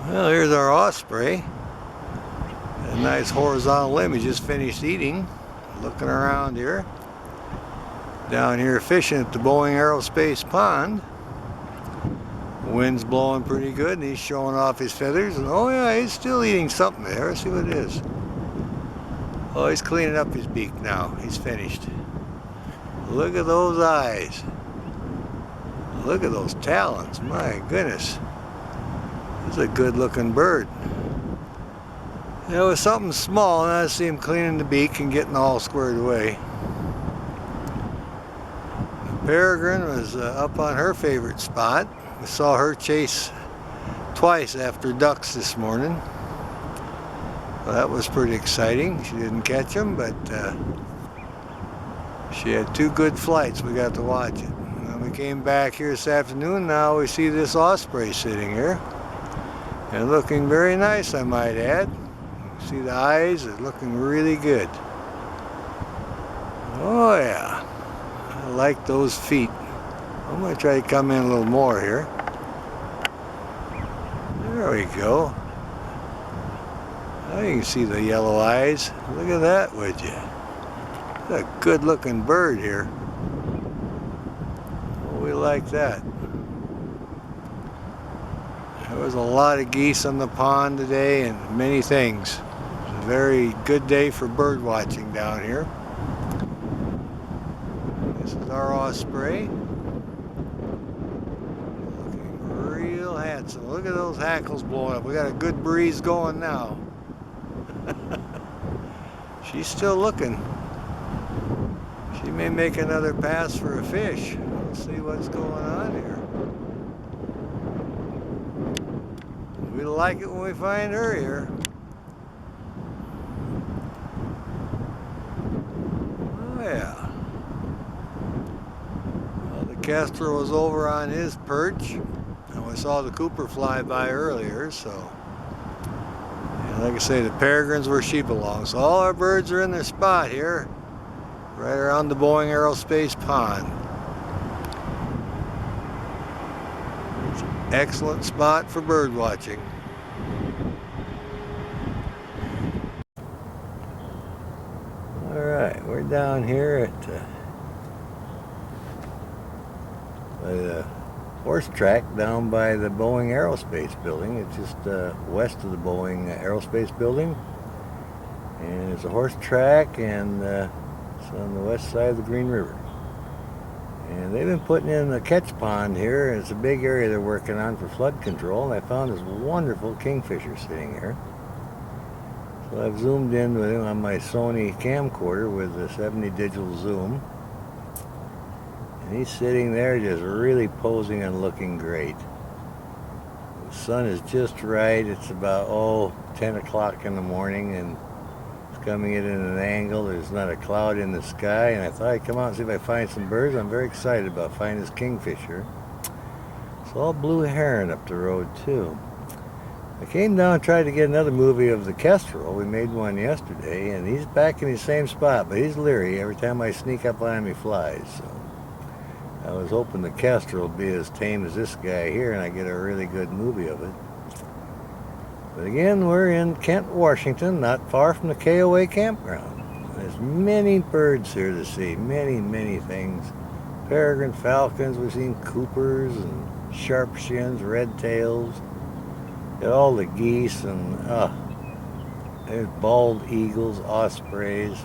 Well, here's our osprey. A nice horizontal limb he just finished eating. Looking around here. Down here fishing at the Boeing Aerospace Pond. Wind's blowing pretty good and he's showing off his feathers. And oh yeah, he's still eating something there. Let's see what it is. Oh, he's cleaning up his beak now. He's finished. Look at those eyes. Look at those talons. My goodness. This is a good looking bird. It was something small and I see him cleaning the beak and getting all squared away. The peregrine was up on her favorite spot. We saw her chase twice after ducks this morning. Well, that was pretty exciting. She didn't catch them, but she had two good flights. We got to watch it. When we came back here this afternoon, now we see this osprey sitting here. And looking very nice, I might add. See the eyes are looking really good. Oh yeah, I like those feet. I'm going to try to come in a little more here. There we go. Now you can see the yellow eyes. Look at that, would you? That's a good looking bird here. Oh, we like that. There was a lot of geese on the pond today and many things. It's a very good day for bird watching down here. This is our osprey. Looking real handsome. Look at those hackles blowing up. We got a good breeze going now. She's still looking. She may make another pass for a fish. We'll see what's going on here. We like it when we find her here. Oh yeah. Well, the kestrel was over on his perch. And we saw the cooper fly by earlier, so. And like I say, the peregrines where she belongs. So all our birds are in their spot here. Right around the Boeing Aerospace Pond. It's an excellent spot for bird watching. Alright, we're down here at the horse track down by the Boeing Aerospace building. It's just west of the Boeing Aerospace building. And it's a horse track and it's on the west side of the Green River. And they've been putting in a catch pond here. It's a big area they're working on for flood control. And I found this wonderful kingfisher sitting here. So I've zoomed in with him on my Sony camcorder with the 70 digital zoom. And he's sitting there just really posing and looking great. The sun is just right. It's about 10 o'clock in the morning and coming in at an angle. There's not a cloud in the sky, and I thought I'd come out and see if I find some birds. I'm very excited about finding this kingfisher. It's all blue heron up the road too. I came down and tried to get another movie of the kestrel. We made one yesterday, and he's back in the same spot, but he's leery every time I sneak up on him. He flies. So I was hoping the kestrel would be as tame as this guy here, and I get a really good movie of it. But again, we're in Kent, Washington, not far from the KOA campground. There's many birds here to see, many things. Peregrine falcons, we've seen coopers and sharp shins, red tails. Got all the geese and there's bald eagles, ospreys.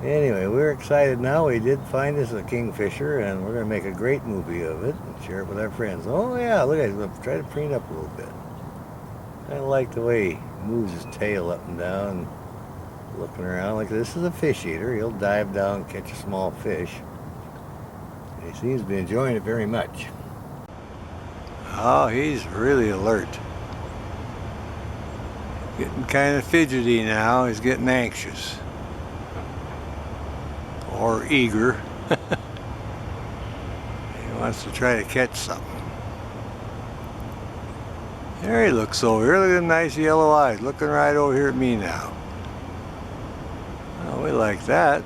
Anyway, we're excited now. We did find us a kingfisher and we're going to make a great movie of it and share it with our friends. Oh yeah, look at it. Try to preen up a little bit. I like the way he moves his tail up and down, looking around like this is a fish eater. He'll dive down and catch a small fish. He seems to be enjoying it very much. Oh, he's really alert. Getting kind of fidgety now. He's getting anxious. Or eager. He wants to try to catch something. There he looks over here. Look at the nice yellow eyes. Looking right over here at me now. Oh, we like that.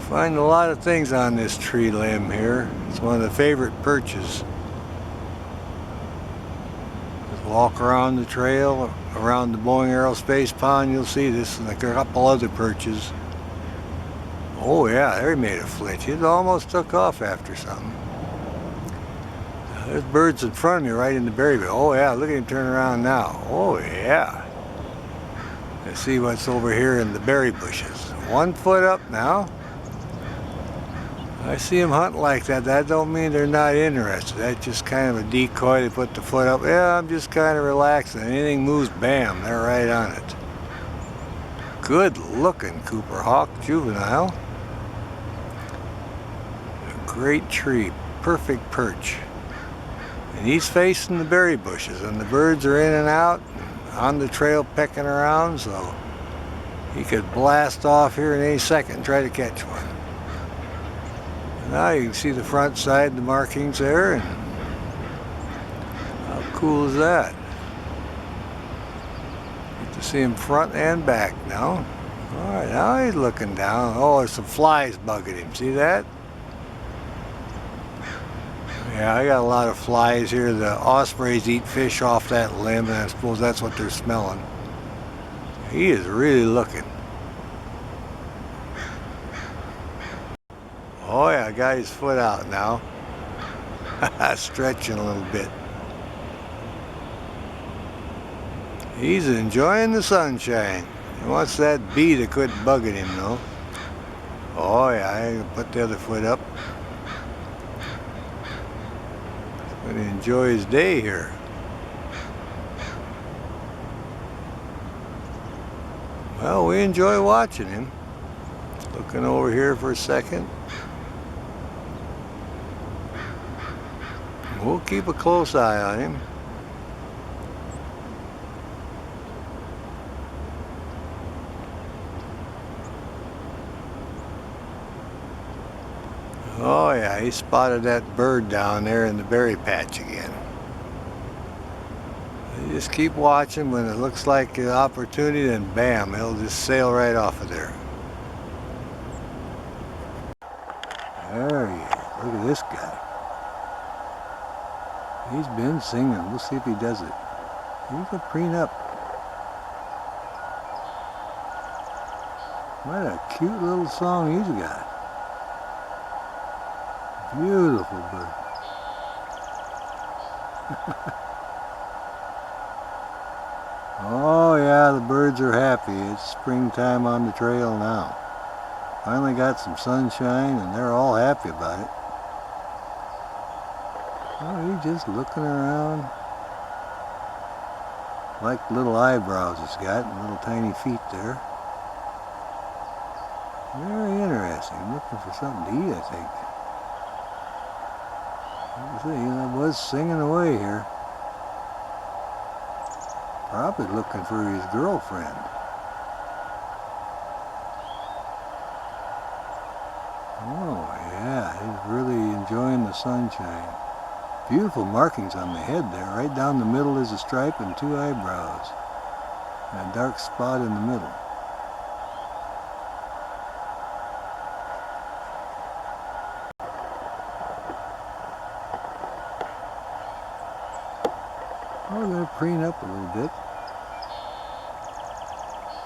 Find a lot of things on this tree limb here. It's one of the favorite perches. Walk around the trail, around the Boeing Aerospace Pond, you'll see this and a couple other perches. Oh yeah, there he made a flinch. It almost took off after something. There's birds in front of me right in the berry bed. Oh yeah, look at him turn around now. Oh yeah. Let's see what's over here in the berry bushes. 1 foot up now. I see them hunting like that. That don't mean they're not interested. That's just kind of a decoy to put the foot up. Yeah, I'm just kind of relaxing. Anything moves, bam, they're right on it. Good looking Cooper Hawk juvenile. A great tree, perfect perch. And he's facing the berry bushes, and the birds are in and out on the trail pecking around, so he could blast off here in any second and try to catch one. Now you can see the front side, the markings there, and how cool is that? Get to see him front and back now. Alright, now he's looking down. Oh, there's some flies bugging him. See that? Yeah, I got a lot of flies here. The ospreys eat fish off that limb, and I suppose that's what they're smelling. He is really looking. Oh yeah, got his foot out now. Stretching a little bit. He's enjoying the sunshine. He wants that bee to quit bugging him though. Oh yeah, I can put the other foot up. He's going to enjoy his day here. Well, we enjoy watching him. Looking over here for a second. We'll keep a close eye on him. Oh yeah, he spotted that bird down there in the berry patch again. You just keep watching. When it looks like an opportunity, then bam, he'll just sail right off of there. There he is. Look at this guy. He's been singing. We'll see if he does it. He's a prenup. What a cute little song he's got. Beautiful bird. Oh yeah, the birds are happy. It's springtime on the trail now. Finally got some sunshine and they're all happy about it. Oh, he's just looking around. Like little eyebrows he's got and little tiny feet there. Very interesting. Looking for something to eat, I think. I was singing away here. Probably looking for his girlfriend. Oh yeah, he's really enjoying the sunshine. Beautiful markings on the head there. Right down the middle is a stripe and 2 eyebrows. And a dark spot in the middle. Oh, we're going to preen up a little bit.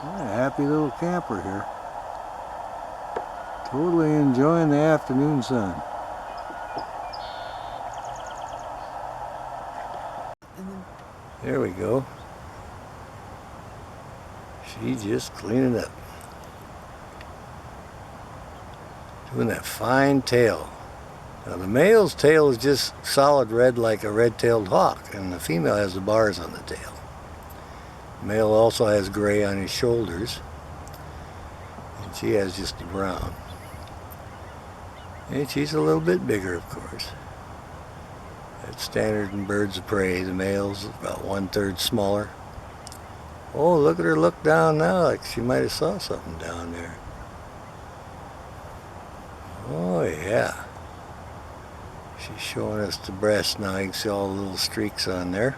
What a happy little camper here. Totally enjoying the afternoon sun. There we go. She's just cleaning up. Doing that fine tail. Now the male's tail is just solid red like a red-tailed hawk, and the female has the bars on the tail. The male also has gray on his shoulders, and she has just the brown. And she's a little bit bigger, of course. That's standard in birds of prey. The male's about 1/3 smaller. Oh, look at her look down now, like she might have saw something down there. Oh yeah. She's showing us the breast now. You can see all the little streaks on there.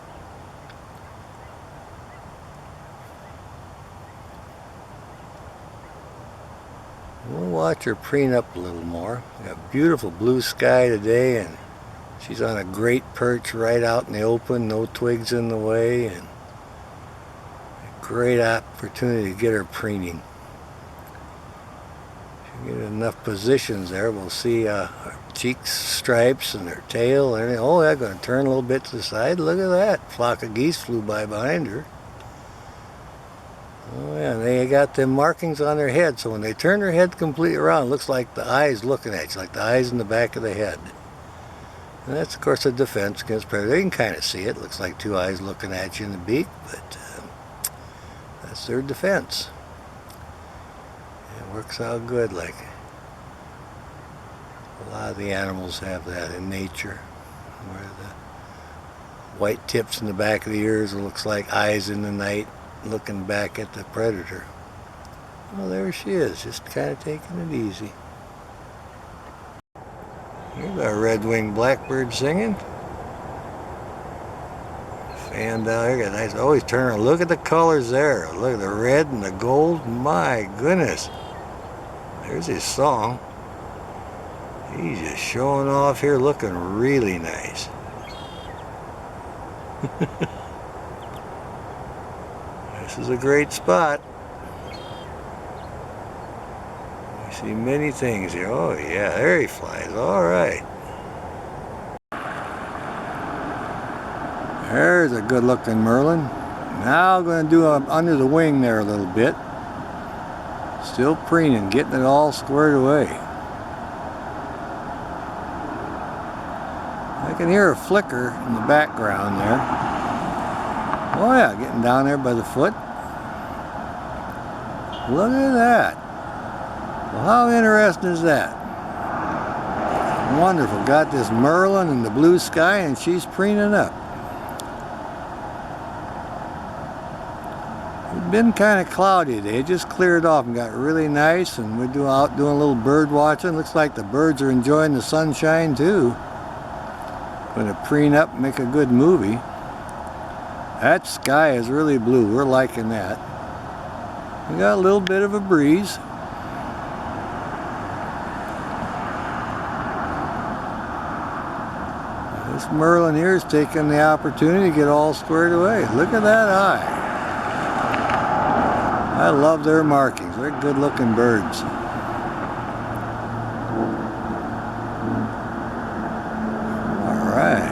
We'll watch her preen up a little more. We got beautiful blue sky today and She's on a great perch right out in the open, no twigs in the way, and a great opportunity to get her preening. If you get enough positions there, we'll see her cheek stripes and her tail and everything. Oh, yeah, going to turn a little bit to the side. Look at that. Flock of geese flew by behind her. Oh yeah, they got them markings on their head, so when they turn their head completely around, it looks like the eyes looking at you, like the eyes in the back of the head. And that's, of course, a defense against predators. You can kind of see it. Looks like two eyes looking at you in the beak, but that's their defense. It works out good. Like a lot of the animals have that in nature, where the white tips in the back of the ears looks like eyes in the night looking back at the predator. Well, there she is, just kind of taking it easy. Here's our red-winged blackbird singing. Fan down here, got nice. Always turn around. Look at the colors there. Look at the red and the gold. My goodness. There's his song. He's just showing off here, looking really nice. This is a great spot. We see many things here. Oh yeah, there he flies. All right. There's a good looking Merlin. Now I'm going to do under the wing there a little bit. Still preening, getting it all squared away. I can hear a flicker in the background there. Oh yeah, getting down there by the foot. Look at that. Well, how interesting is that? Wonderful. Got this Merlin in the blue sky and she's preening up. It's been kind of cloudy today. It just cleared off and got really nice, and we're out doing a little bird watching. Looks like the birds are enjoying the sunshine too. Going to preen up and make a good movie. That sky is really blue. We're liking that. We got a little bit of a breeze. This Merlin here is taking the opportunity to get all squared away. Look at that eye. I love their markings. They're good looking birds. Alright.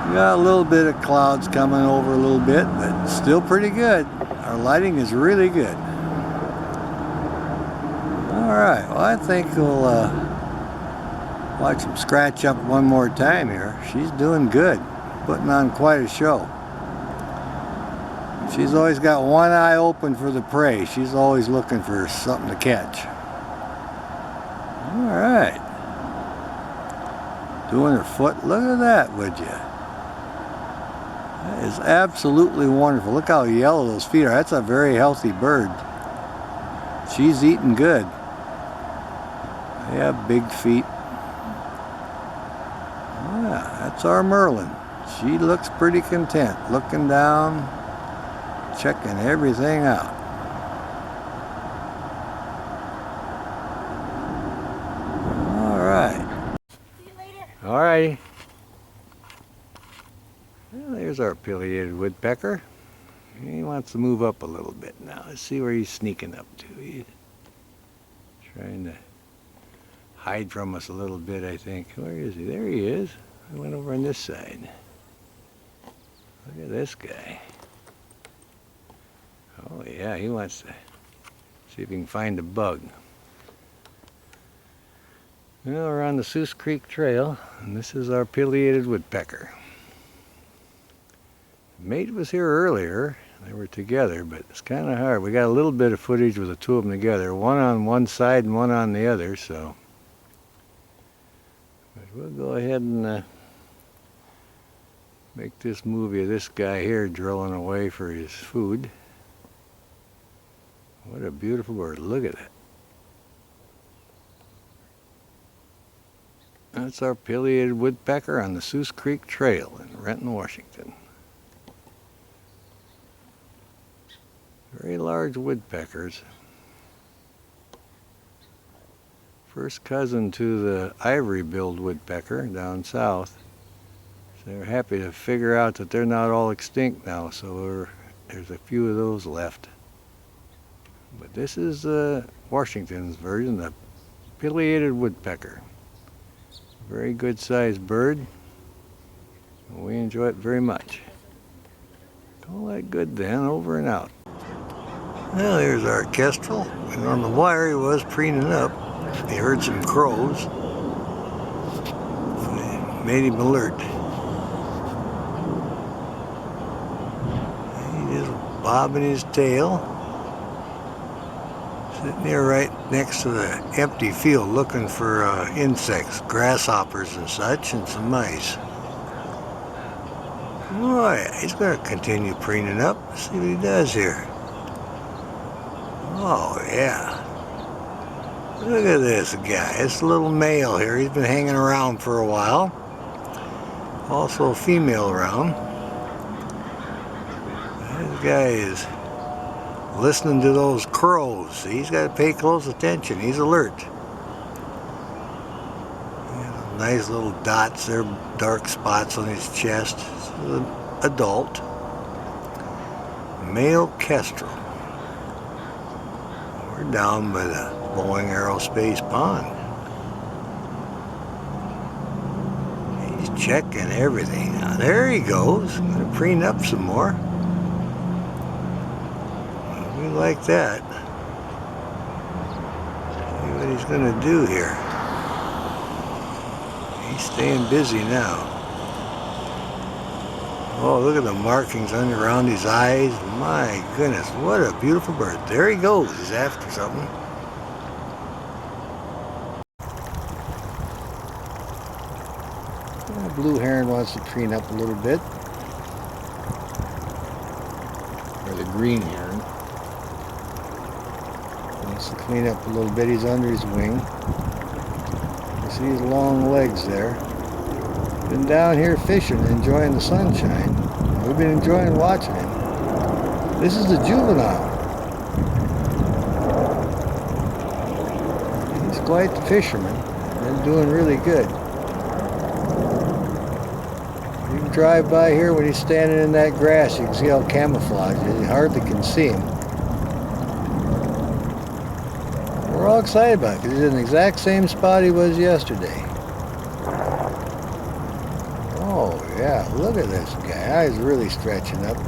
We got a little bit of clouds coming over a little bit, but still pretty good. Our lighting is really good. Alright, well I think we'll watch them scratch up one more time here. She's doing good. Putting on quite a show. She's always got one eye open for the prey. She's always looking for something to catch. Alright. Doing her foot. Look at that, would you? That is absolutely wonderful. Look how yellow those feet are. That's a very healthy bird. She's eating good. They have big feet. Oh yeah, that's our Merlin. She looks pretty content. Looking down. Checking everything out. Alright. See you later. Alrighty. Well, there's our pileated woodpecker. He wants to move up a little bit now. Let's see where he's sneaking up to. He's trying to hide from us a little bit, I think. Where is he? There he is. I went over on this side. Look at this guy. Oh yeah, he wants to see if he can find a bug. Well, we're on the Seuss Creek Trail, and this is our pileated woodpecker. The mate was here earlier. They were together, but it's kind of hard. We got a little bit of footage with the two of them together, one on one side and one on the other, so. But we'll go ahead and make this movie of this guy here drilling away for his food. What a beautiful bird. Look at that. That's our pileated woodpecker on the Seuss Creek Trail in Renton, Washington. Very large woodpeckers. First cousin to the ivory-billed woodpecker down south. So they're happy to figure out that they're not all extinct now, so there's a few of those left. But this is Washington's version, the pileated woodpecker. Very good sized bird. We enjoy it very much. Call that good then, over and out. Well, here's our kestrel, and on the wire he was preening up. He heard some crows. So made him alert. He just bobbing his tail. Sitting there right next to the empty field looking for insects, grasshoppers and such, and some mice. Oh yeah, he's going to continue preening up. Let's see what he does here. Oh yeah. Look at this guy. This little male here. He's been hanging around for a while. Also a female around. This guy is listening to those crows. He's got to pay close attention. He's alert. Nice little dots there, dark spots on his chest. Adult. Male kestrel. We're down by the Boeing Aerospace Pond. He's checking everything. Now, there he goes. I'm going to preen up some more. We like that. See what he's going to do here. He's staying busy now. Oh, look at the markings around his eyes. My goodness, what a beautiful bird. There he goes. He's after something. The blue heron wants to preen up a little bit. Or the green heron. Wants to clean up a little bit. He's under his wing. You see his long legs there. Been down here fishing, enjoying the sunshine. We've been enjoying watching him. This is the juvenile. He's quite the fisherman. Been doing really good. You can drive by here when he's standing in that grass. You can see how camouflaged it is. You hardly can see him. We're all excited about it because he's in the exact same spot he was yesterday. Oh yeah, look at this guy. He's really stretching up.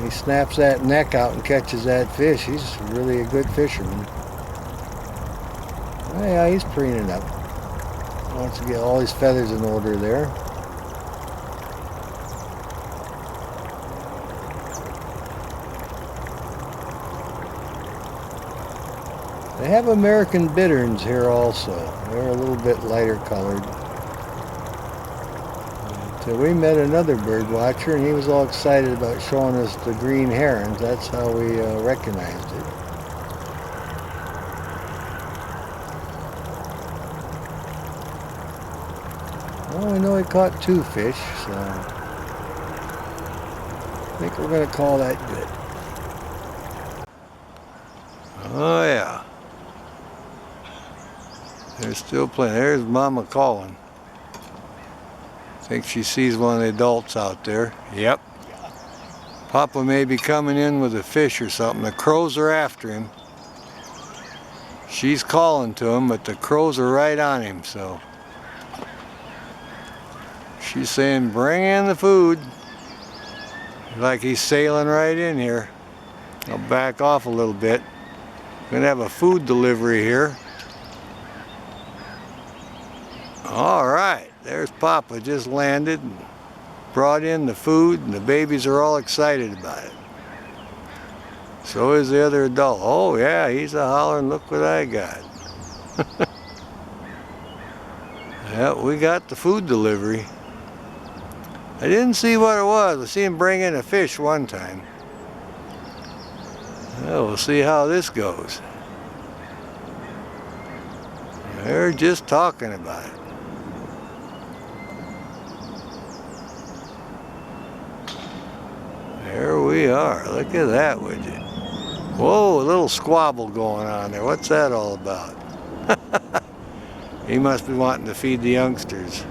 He snaps that neck out and catches that fish. He's really a good fisherman. Oh yeah, he's preening up. Wants to get all his feathers in order there. They have American bitterns here also. They're a little bit lighter colored. So we met another bird watcher and he was all excited about showing us the green herons. That's how we recognized it. Well, we know he caught 2 fish, so I think we're going to call that good. Oh yeah. There's still plenty. There's Mama calling. I think she sees one of the adults out there. Yep. Papa may be coming in with a fish or something. The crows are after him. She's calling to him, but the crows are right on him, so. She's saying, bring in the food. Like he's sailing right in here. I'll back off a little bit. Gonna have a food delivery here. All right, there's Papa, just landed and brought in the food, and the babies are all excited about it. So is the other adult. Oh yeah, he's a hollering, look what I got. Yeah, we got the food delivery. I didn't see what it was. I see him bring in a fish one time. Well, we'll see how this goes. They're just talking about it. There we are. Look at that, would you? Whoa, a little squabble going on there. What's that all about? He must be wanting to feed the youngsters.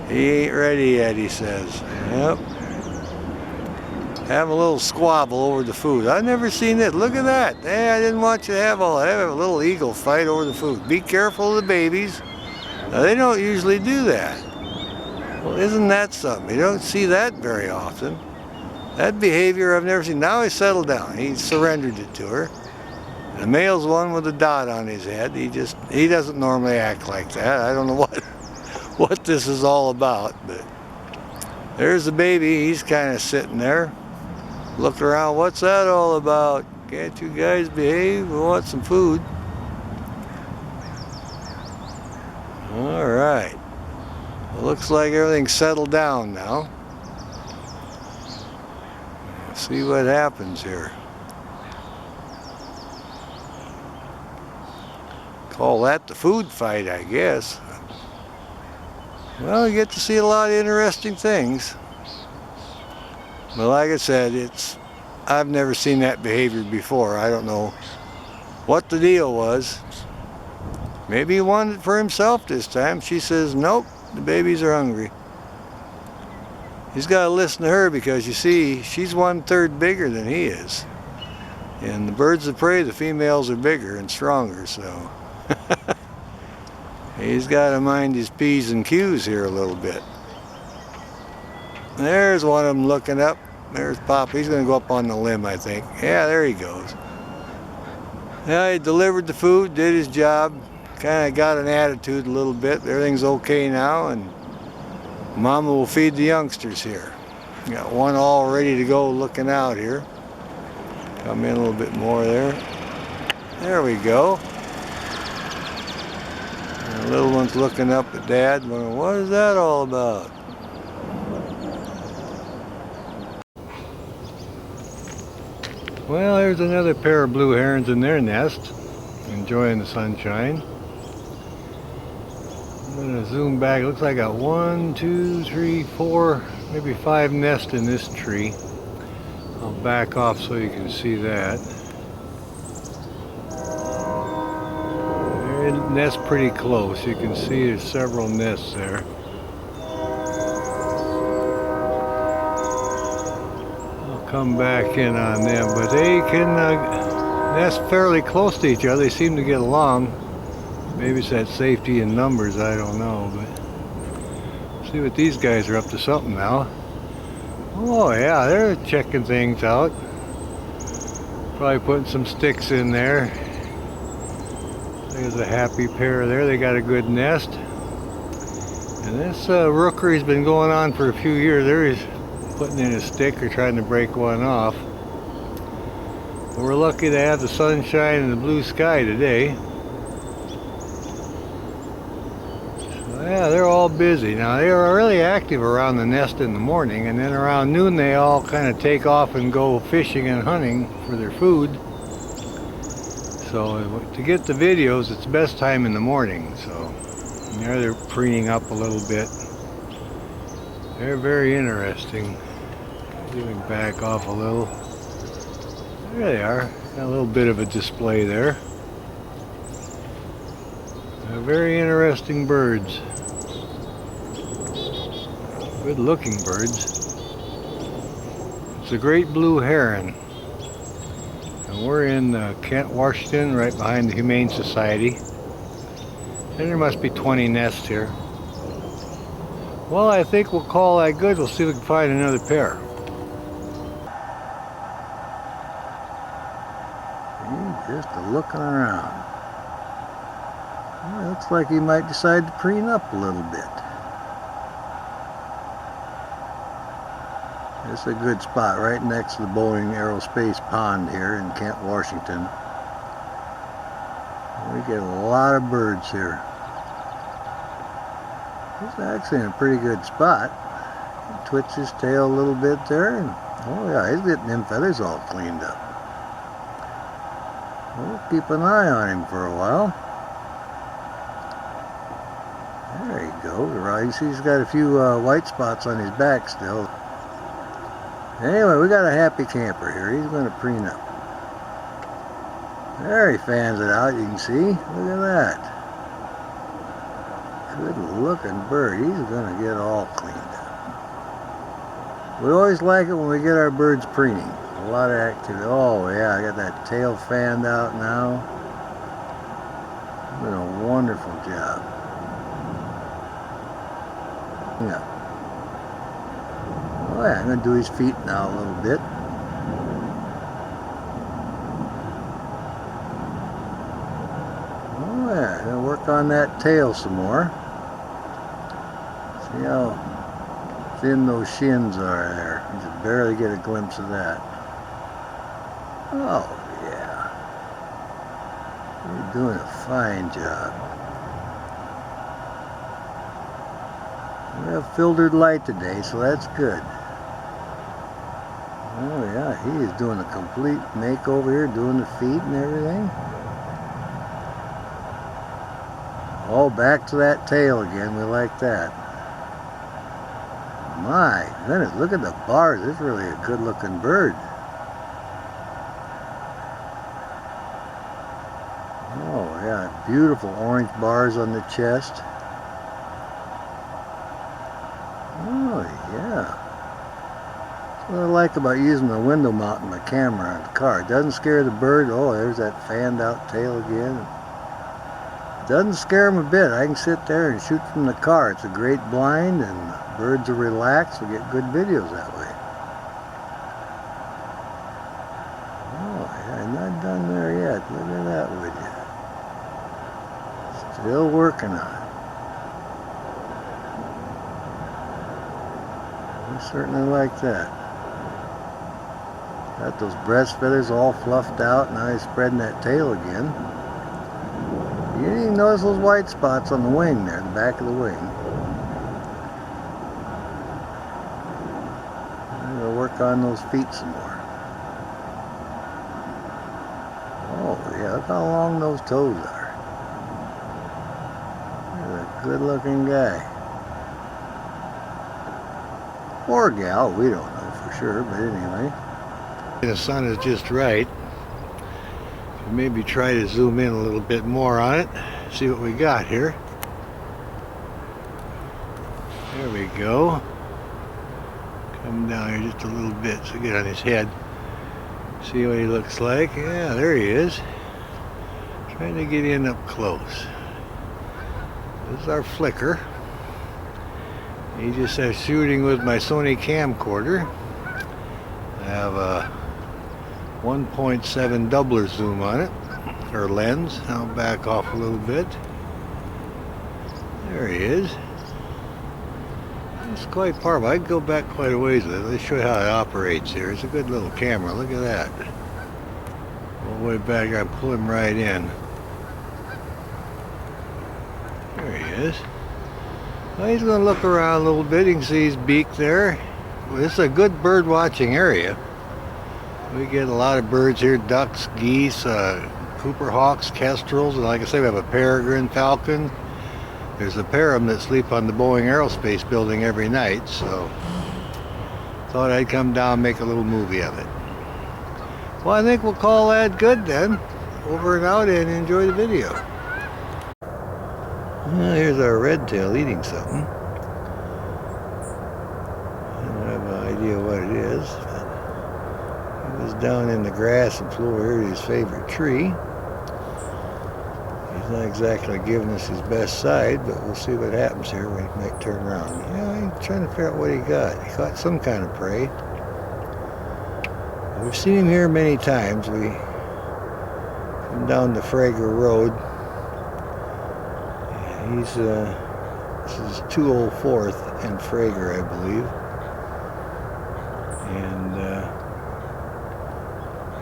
He ain't ready yet, he says. Yep. Have a little squabble over the food. I've never seen it. Look at that. Hey, I didn't want you to have all that. Have a little eagle fight over the food. Be careful of the babies. Now, they don't usually do that. Well, isn't that something? You don't see that very often. That behavior I've never seen. Now he's settled down. He surrendered it to her. The male's one with a dot on his head. He doesn't normally act like that. I don't know what this is all about, but there's the baby. He's kind of sitting there. Look around. What's that all about? Can't you guys behave? We want some food. All right. Well, looks like everything's settled down now. Let's see what happens here. Call that the food fight, I guess. Well, you get to see a lot of interesting things. But like I said, I've never seen that behavior before. I don't know what the deal was. Maybe he wanted it for himself this time. She says, nope, the babies are hungry. He's got to listen to her because, you see, she's 1/3 bigger than he is. And the birds of prey, the females are bigger and stronger, so he's got to mind his P's and Q's here a little bit. There's one of them looking up. There's Pop. He's going to go up on the limb, I think. Yeah, there he goes. Yeah, he delivered the food, did his job, kind of got an attitude a little bit. Everything's okay now, and Mama will feed the youngsters here. Got one all ready to go looking out here. Come in a little bit more there. There we go. And the little one's looking up at Dad, wondering, what is that all about? Well, there's another pair of blue herons in their nest, enjoying the sunshine. I'm going to zoom back. It looks like I got 1, 2, 3, 4, maybe 5 nests in this tree. I'll back off so you can see that. They nest pretty close. You can see there's several nests there. Come back in on them, but they can nest fairly close to each other. They seem to get along. Maybe it's that safety in numbers, I don't know, but see what these guys are up to something now. Oh yeah, they're checking things out. Probably putting some sticks in there. There's a happy pair there. They got a good nest. And this rookery's been going on for a few years. There is putting in a stick or trying to break one off. We're lucky to have the sunshine and the blue sky today. So yeah, they're all busy. Now they are really active around the nest in the morning, and then around noon they all kind of take off and go fishing and hunting for their food. So to get the videos, it's best time in the morning. So there they're preening up a little bit. They're very interesting. Doing back off a little. There they are. Got a little bit of a display there. They're very interesting birds. Good looking birds. It's a great blue heron. And we're in Kent, Washington, right behind the Humane Society. And there must be 20 nests here. Well, I think we'll call that good. We'll see if we can find another pair. Just looking around. Well, looks like he might decide to preen up a little bit. This is a good spot right next to the Boeing Aerospace Pond here in Kent, Washington. We get a lot of birds here. It's actually in a pretty good spot. He twitches his tail a little bit there, and oh yeah, he's getting them feathers all cleaned up. We'll keep an eye on him for a while. There he goes. You see he's got a few white spots on his back still. Anyway, we got a happy camper here. He's going to preen up. There he fans it out, you can see. Look at that. Good looking bird. He's gonna get all cleaned up. We always like it when we get our birds preening. A lot of activity. Oh yeah, I got that tail fanned out now. Doing a wonderful job. Yeah. Oh yeah, I'm gonna do his feet now a little bit. Oh yeah, gonna work on that tail some more. See how thin those shins are there. You can barely get a glimpse of that. Oh yeah. You're doing a fine job. We have filtered light today, so that's good. Oh yeah, he is doing a complete makeover here, doing the feet and everything. Oh, back to that tail again. We like that. My goodness, look at the bars. This is really a good looking bird. Oh yeah, beautiful orange bars on the chest. Oh yeah. That's what I like about using the window mount in my camera on the car. It doesn't scare the bird. Oh, there's that fanned out tail again. It doesn't scare them a bit. I can sit there and shoot from the car. It's a great blind and birds are relaxed. We get good videos that way. Oh yeah, I'm not done there yet. Look at that, would you? Still working on it. I certainly like that. Got those breast feathers all fluffed out. Now he's spreading that tail again. You didn't even notice those white spots on the wing there, the back of the wing. I'm going to work on those feet some more. Oh yeah, look how long those toes are. He's a good looking guy. Or gal, we don't know for sure, but anyway. The sun is just right. Maybe try to zoom in a little bit more on it. See what we got here. There we go. Come down here just a little bit so get on his head. See what he looks like. Yeah, there he is. Trying to get in up close. This is our flicker. He just says shooting with my Sony camcorder. I have a 1.7 doubler zoom on it, or lens. I'll back off a little bit. There he is. It's quite powerful. I can go back quite a ways with it. Let's show you how it operates here. It's a good little camera. Look at that. All the way back, I pull him right in. There he is. Well, he's going to look around a little bit. You can see his beak there. Well, this is a good bird watching area. We get a lot of birds here, ducks, geese, Cooper hawks, kestrels, and like I say, we have a peregrine falcon. There's a pair of them that sleep on the Boeing Aerospace building every night, so thought I'd come down and make a little movie of it. Well, I think we'll call that good then. Over and out and enjoy the video. Well, here's our red tail eating something. I don't have an idea what it is. He was down in the grass and flew over here to his favorite tree. He's not exactly giving us his best side, but we'll see what happens here. We might turn around. Yeah, I'm trying to figure out what he got. He caught some kind of prey. We've seen him here many times. We come down the Frager Road. He's this is 204th and Frager, I believe. And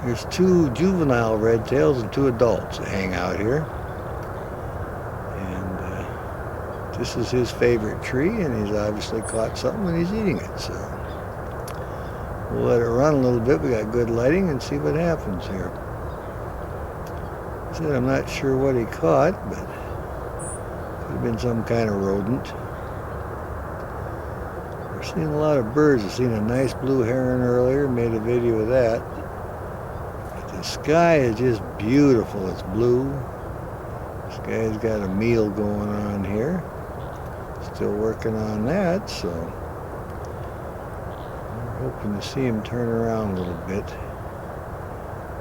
there's 2 juvenile red tails and 2 adults that hang out here. And this is his favorite tree, and he's obviously caught something and he's eating it. So we'll let it run a little bit. We got good lighting and see what happens here. I said I'm not sure what he caught, but could have been some kind of rodent. We're seeing a lot of birds. I've seen a nice blue heron earlier, made a video of that. But The sky is just beautiful. It's blue. This guy's got a meal going on here. Still working on that, so we're hoping to see him turn around a little bit.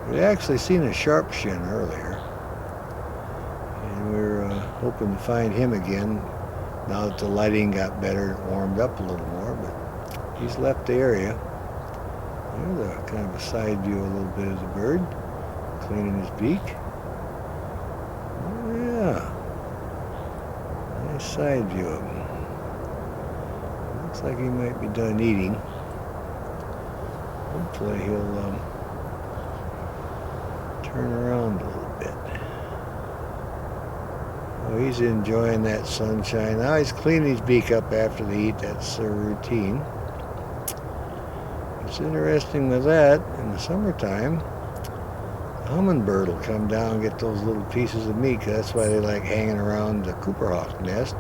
We actually seen a sharp shin earlier, and we're hoping to find him again now that the lighting got better and warmed up a little more, but he's left the area. There's a kind of a side view a little bit of the bird, cleaning his beak. Oh yeah, nice side view of him. Looks like he might be done eating. Hopefully he'll turn around a little bit. Oh, he's enjoying that sunshine. Now he's cleaning his beak up after they eat. That's their routine. It's interesting with that, in the summertime, the hummingbird will come down and get those little pieces of meat, 'cause that's why they like hanging around the Cooper hawk nest.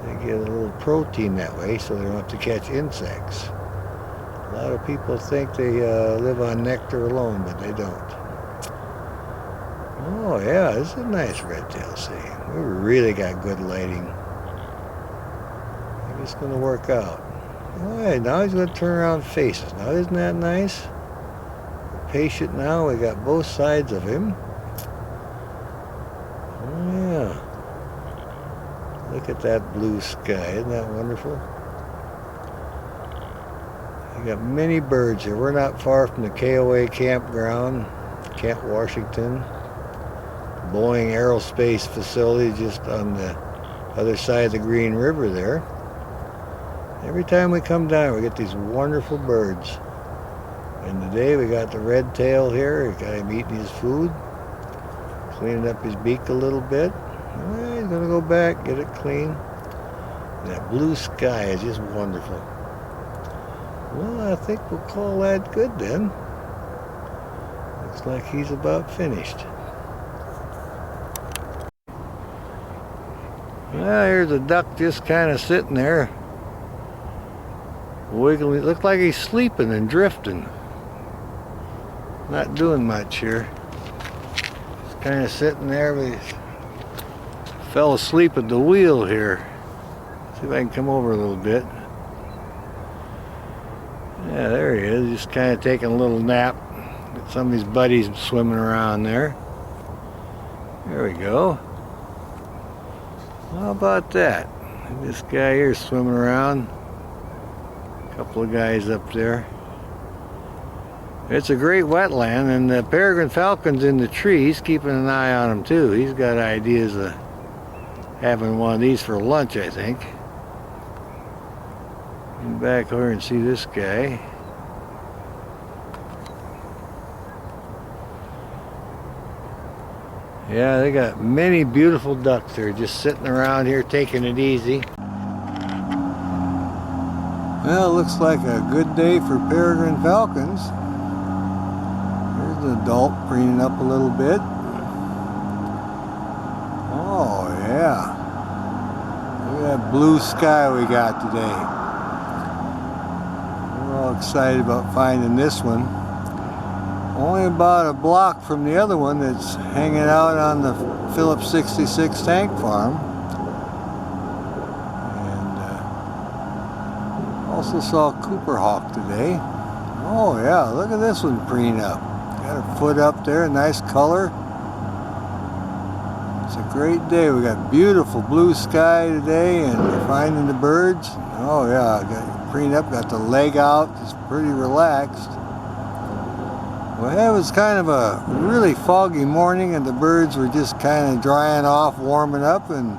They get a little protein that way, so they don't have to catch insects. A lot of people think they live on nectar alone, but they don't. Oh yeah, this is a nice red-tailed sea. We really got good lighting. I think it's going to work out. Oh yeah, now he's going to turn around and face us. Now isn't that nice? We're patient now. We got both sides of him. Oh yeah. Look at that blue sky. Isn't that wonderful? We got many birds here. We're not far from the KOA campground, Camp Washington. Boeing Aerospace facility just on the other side of the Green River there. Every time we come down, we get these wonderful birds. And today we got the red tail here. We got him eating his food, cleaning up his beak a little bit. Well, he's gonna go back, get it clean. And that blue sky is just wonderful. Well, I think we'll call that good then. Looks like he's about finished. Well, here's a duck just kind of sitting there, wiggling. It looked like he's sleeping and drifting. Not doing much here. Just kind of sitting there. We fell asleep at the wheel here. See if I can come over a little bit. Yeah, there he is. Just kind of taking a little nap. Got some of his buddies swimming around there. There we go. How about that? This guy here is swimming around. A couple of guys up there. It's a great wetland, and the peregrine falcon's in the trees, keeping an eye on him too. He's got ideas of having one of these for lunch, I think. Get back over and see this guy. Yeah, they got many beautiful ducks there just sitting around here taking it easy. Well, it looks like a good day for peregrine falcons. There's an adult preening up a little bit. Oh yeah. Look at that blue sky we got today. We're all excited about finding this one. Only about a block from the other one that's hanging out on the Phillips 66 tank farm. And also saw a Cooper hawk today. Oh yeah, look at this one preen up. Got her foot up there, nice color. It's a great day. We got beautiful blue sky today, and we're finding the birds. Oh yeah, got preen up, got the leg out, just pretty relaxed. Well, it was kind of a really foggy morning, and the birds were just kind of drying off, warming up, and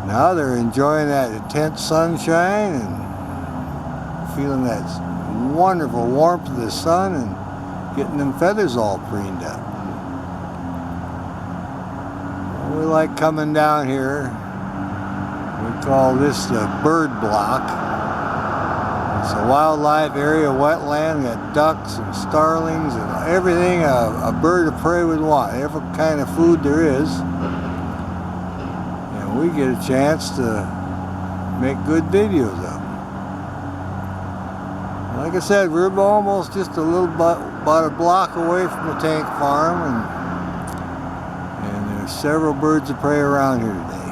now they're enjoying that intense sunshine and feeling that wonderful warmth of the sun and getting them feathers all preened up. Well, we like coming down here. We call this the bird block. It's a wildlife area, wetland. We got ducks and starlings and everything a bird of prey would want, every kind of food there is. And we get a chance to make good videos of them. Like I said, we're almost just a little about a block away from the tank farm, and there's several birds of prey around here today.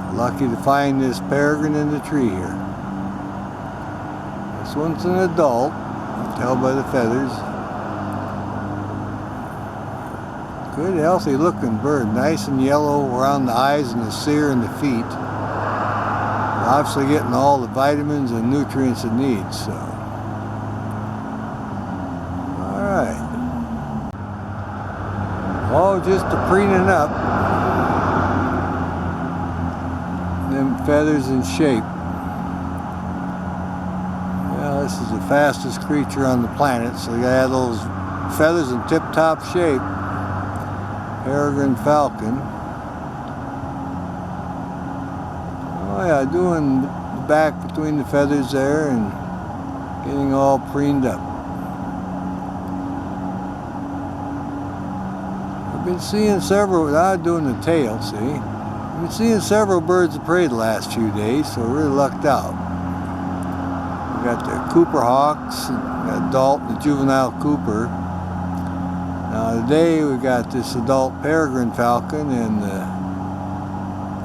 We're lucky to find this peregrine in the tree here. This one's an adult, you can tell by the feathers. Good, healthy looking bird, nice and yellow around the eyes and the cere and the feet. Obviously getting all the vitamins and nutrients it needs, so. Alright. Oh, just the preening up. Them feathers in shape. Well, this is the fastest creature on the planet, so you gotta have those feathers in tip-top shape. Peregrine falcon. Oh yeah, doing the back between the feathers there and getting all preened up. I've been seeing several, without doing the tail, see? I've been seeing several birds of prey the last few days, so we're really lucked out. We got the Cooper hawks, and the adult and the juvenile Cooper. Now today we got this adult peregrine falcon and the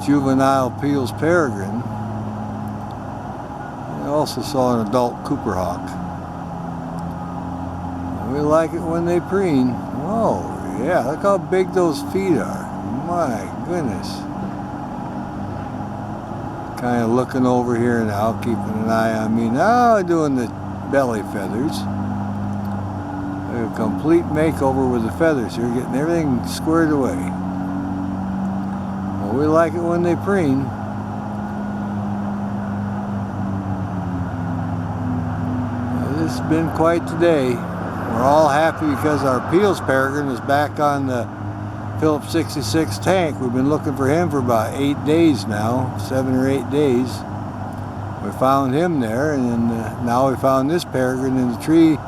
juvenile Peale's peregrine. I also saw an adult Cooper hawk. We like it when they preen. Oh yeah, look how big those feet are. My goodness. Kind of looking over here now, keeping an eye on me. Now doing the belly feathers. A complete makeover with the feathers here, getting everything squared away. Well, we like it when they preen. This has been quite the day. We're all happy because our Peale's peregrine is back on the Phillips 66 tank. We've been looking for him for about 8 days now, 7 or 8 days. We found him there, and then, now we found this peregrine in the tree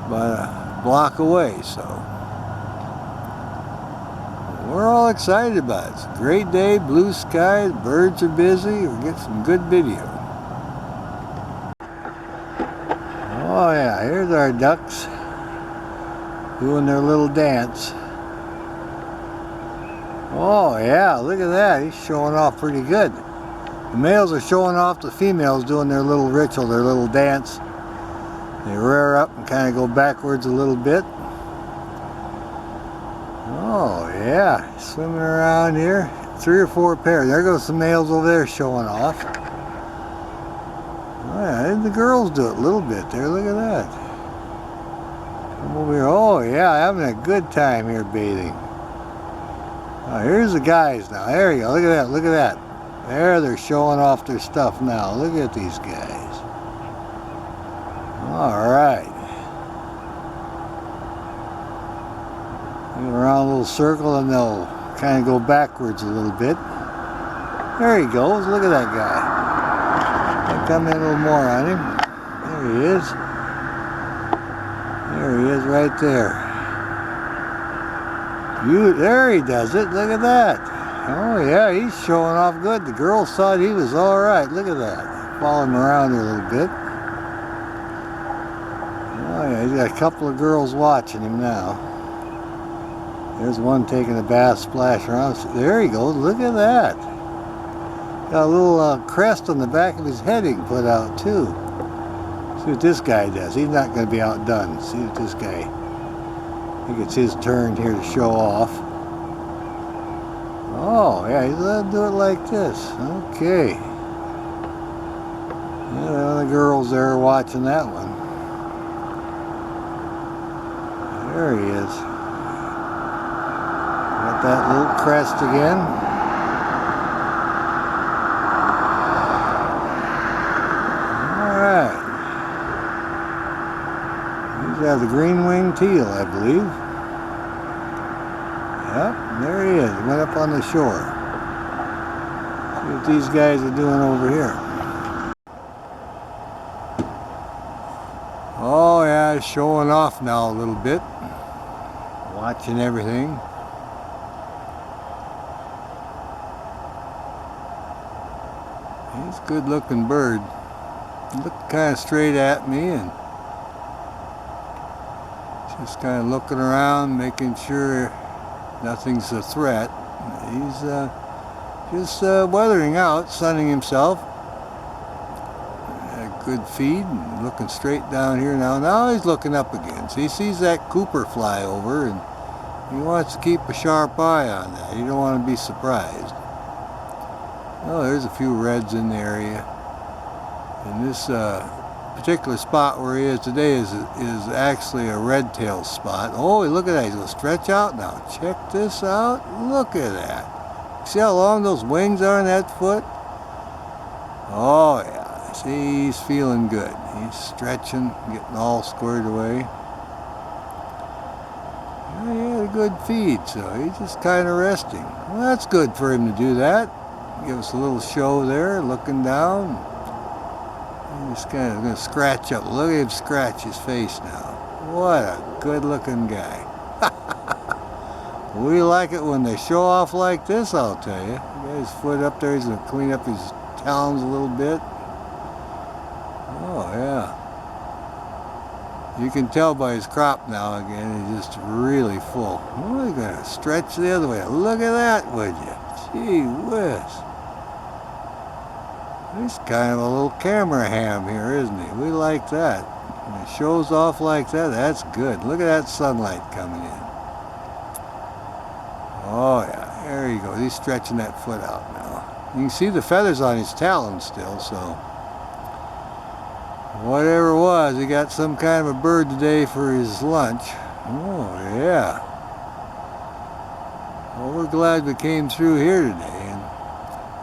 about a block away, so we're all excited about it. It's a great day, blue sky, the birds are busy, we'll get some good video. Oh yeah, here's our ducks doing their little dance. Oh yeah, look at that, he's showing off pretty good. The males are showing off the females doing their little ritual, their little dance. They rear up and kind of go backwards a little bit. Oh yeah, swimming around here. 3 or 4 pairs. There goes some males over there showing off. Oh yeah, and the girls do it a little bit there. Look at that. Come over here. Oh yeah, having a good time here bathing. Oh, here's the guys now. There you go. Look at that. Look at that. There, they're showing off their stuff now. Look at these guys. Alright. Around a little circle and they'll kind of go backwards a little bit. There he goes. Look at that guy. I'll come in a little more on him. There he is. There he is right there. There he does it. Look at that. Oh yeah, he's showing off good. The girls thought he was alright. Look at that. Follow him around here a little bit. Oh yeah, he's got a couple of girls watching him now. There's one taking a bath splash around. There he goes. Look at that. Got a little crest on the back of his head he can put out too. See what this guy does. He's not going to be outdone. See what this guy. I think it's his turn here to show off. Oh yeah, he's going to do it like this. Okay. Yeah, the girls there watching that one. There he is. Got that little crest again. Alright. He's got the green-winged teal, I believe. Yep, there he is. He went up on the shore. See what these guys are doing over here. Oh yeah, showing off now a little bit. Watching everything. He's a good looking bird. looked kind of straight at me and just kind of looking around, making sure nothing's a threat. He's just weathering out, sunning himself. Good feed and looking straight down here now. Now he's looking up again. So he sees that Cooper fly over and he wants to keep a sharp eye on that. You don't want to be surprised. Oh, there's a few reds in the area. And this particular spot where he is today is actually a red-tailed spot. Oh, look at that. He's going to stretch out now. Check this out. Look at that. See how long those wings are on that foot? Oh, yeah. See, he's feeling good. He's stretching, getting all squared away. Well, he had a good feed, so he's just kind of resting. Well, that's good for him to do that. Give us a little show there, looking down. He's kind of going to scratch up. Look at him scratch his face now. What a good-looking guy. We like it when they show off like this, I'll tell you. He got his foot up there. He's going to clean up his talons a little bit. Oh, yeah. You can tell by his crop now again, he's just really full. Oh, he's going to stretch the other way. Look at that, would you? Gee whiz. He's kind of a little camera ham here, isn't he? We like that. When he shows off like that, that's good. Look at that sunlight coming in. Oh, yeah. There you go. He's stretching that foot out now. You can see the feathers on his talons still, so... Whatever it was, he got some kind of a bird today for his lunch. Oh, yeah. Well, we're glad we came through here today.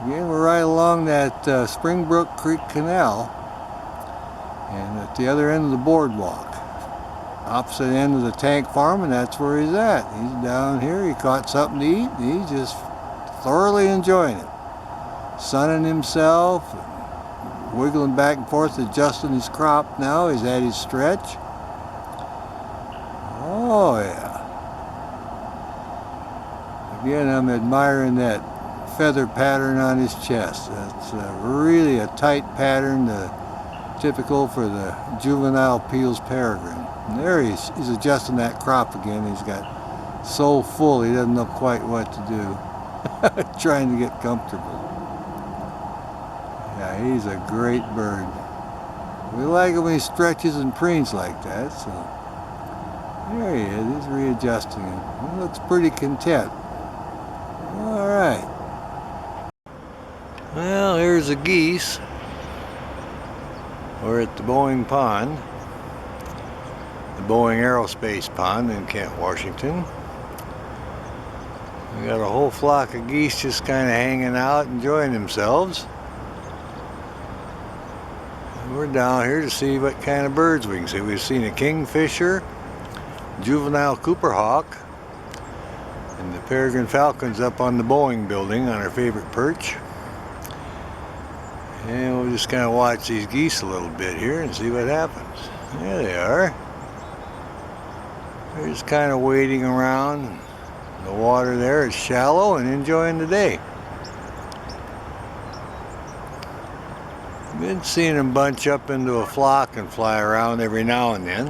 And again, we're right along that Springbrook Creek Canal. And at the other end of the boardwalk. Opposite end of the tank farm, and that's where he's at. He's down here. He caught something to eat, and he's just thoroughly enjoying it. Sunning himself. Wiggling back and forth, adjusting his crop now. He's at his stretch. Oh, yeah. Again, I'm admiring that feather pattern on his chest. That's really a tight pattern, typical for the juvenile Peale's peregrine. And there he's adjusting that crop again. He's got so full he doesn't know quite what to do. Trying to get comfortable. Yeah, he's a great bird. We like it when he stretches and preens like that, so there he is. He's readjusting it. He looks pretty content. All right. Well, here's the geese. We're at the Boeing Pond, the Boeing Aerospace Pond in Kent, Washington. We got a whole flock of geese just kind of hanging out, enjoying themselves. We're down here to see what kind of birds we can see. We've seen a kingfisher, juvenile Cooper hawk, and the peregrine falcon's up on the Boeing building on our favorite perch. And we'll just kind of watch these geese a little bit here and see what happens. There they are. They're just kind of wading around. The water there is shallow and enjoying the day. Been seeing them bunch up into a flock and fly around every now and then.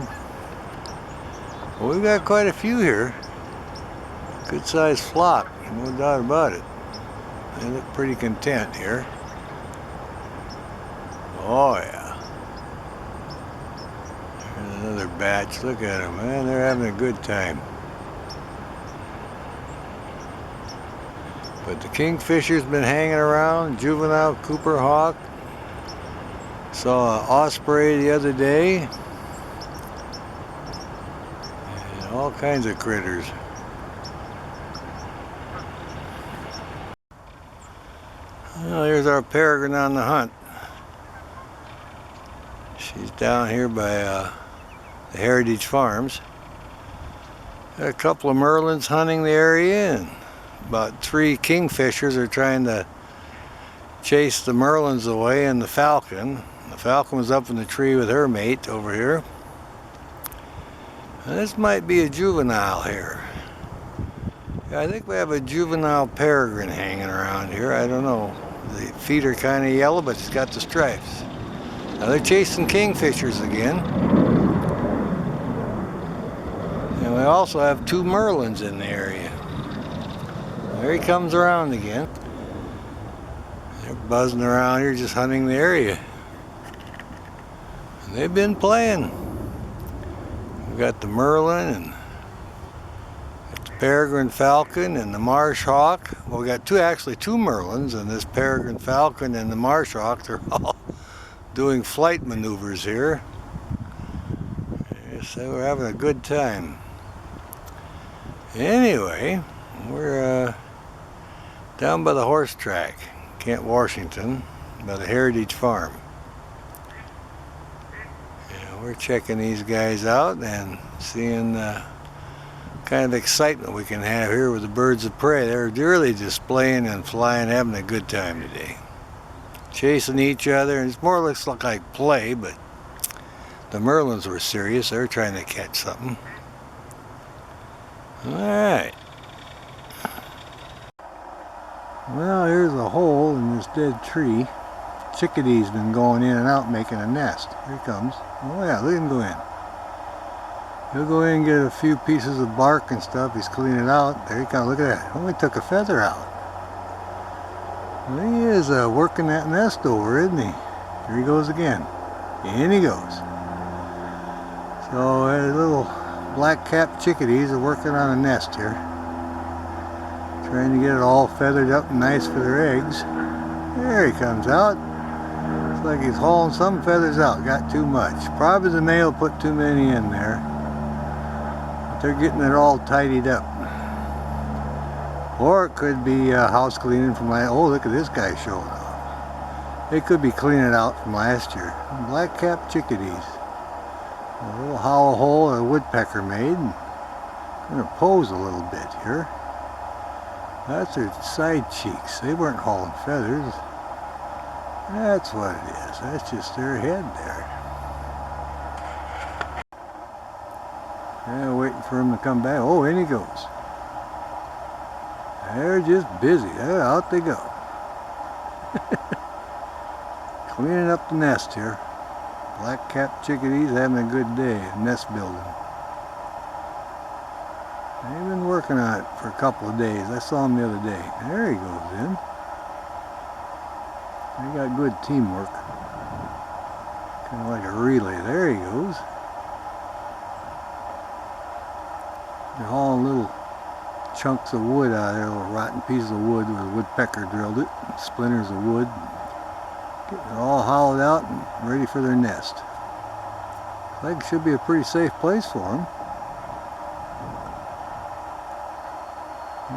Well, we've got quite a few here. Good sized flock, no doubt about it. They look pretty content here. Oh yeah. There's another batch. Look at them, man. They're having a good time. But the kingfisher's been hanging around, juvenile Cooper hawk. Saw an osprey the other day. And all kinds of critters. Well, here's our peregrine on the hunt. She's down here by the Heritage Farms. Got a couple of merlins hunting the area, and about 3 kingfishers are trying to chase the merlins away and the falcon. The falcon was up in the tree with her mate over here. And this might be a juvenile here. Yeah, I think we have a juvenile peregrine hanging around here. I don't know. The feet are kind of yellow, but it's got the stripes. Now they're chasing kingfishers again. And we also have 2 merlins in the area. There he comes around again. They're buzzing around here just hunting the area. And they've been playing. We've got the merlin and the peregrine falcon and the marsh hawk. Well, we got actually two merlins, and this peregrine falcon and the marsh hawk, they're all doing flight maneuvers here. So we're having a good time. Anyway, we're down by the horse track, Kent, Washington, by the Heritage Farm. And we're checking these guys out and seeing kind of excitement we can have here with the birds of prey. They're really displaying and flying, having a good time today. Chasing each other, and it's more or less like play, but the merlins were serious. They were trying to catch something. Alright. Well, here's a hole in this dead tree. Chickadee's been going in and out making a nest. Here he comes. Oh yeah, look at him go in. He'll go in and get a few pieces of bark and stuff. He's cleaning it out. There he comes. Look at that. Oh, he took a feather out. Well, he is working that nest over, isn't he? Here he goes again. In he goes. So little black-capped chickadees are working on a nest here. Trying to get it all feathered up and nice for their eggs. There he comes out. Looks like he's hauling some feathers out. Got too much. Probably the male put too many in there. They're getting it all tidied up. Or it could be house cleaning from last. Oh, look at this guy showing off. It could be cleaning out from last year. Black-capped chickadees. A little hollow hole a woodpecker made. And gonna pose a little bit here. That's their side cheeks. They weren't hauling feathers. That's what it is. That's just their head there. Yeah, waiting for him to come back. Oh, in he goes. They're just busy. There, out they go. Cleaning up the nest here. Black-capped chickadees having a good day in nest building. They've been working on it for a couple of days. I saw him the other day. There he goes in. They got good teamwork. Kind of like a relay. There he goes. They're hauling little chunks of wood out of there, little rotten pieces of wood where the woodpecker drilled it, splinters of wood. Getting it all hollowed out and ready for their nest. I think it should be a pretty safe place for them.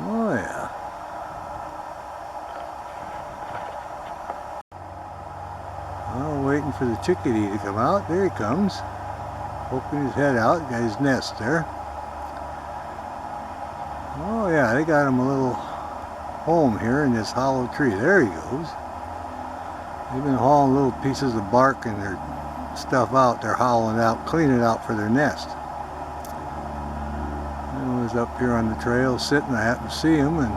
Oh yeah. Well, waiting for the chickadee to come out. There he comes. Poking his head out. Got his nest there. Oh yeah, they got him a little home here in this hollow tree. There he goes. They've been hauling little pieces of bark and their stuff out. They're hauling out, cleaning it out for their nest. I was up here on the trail sitting. I happened to see him, and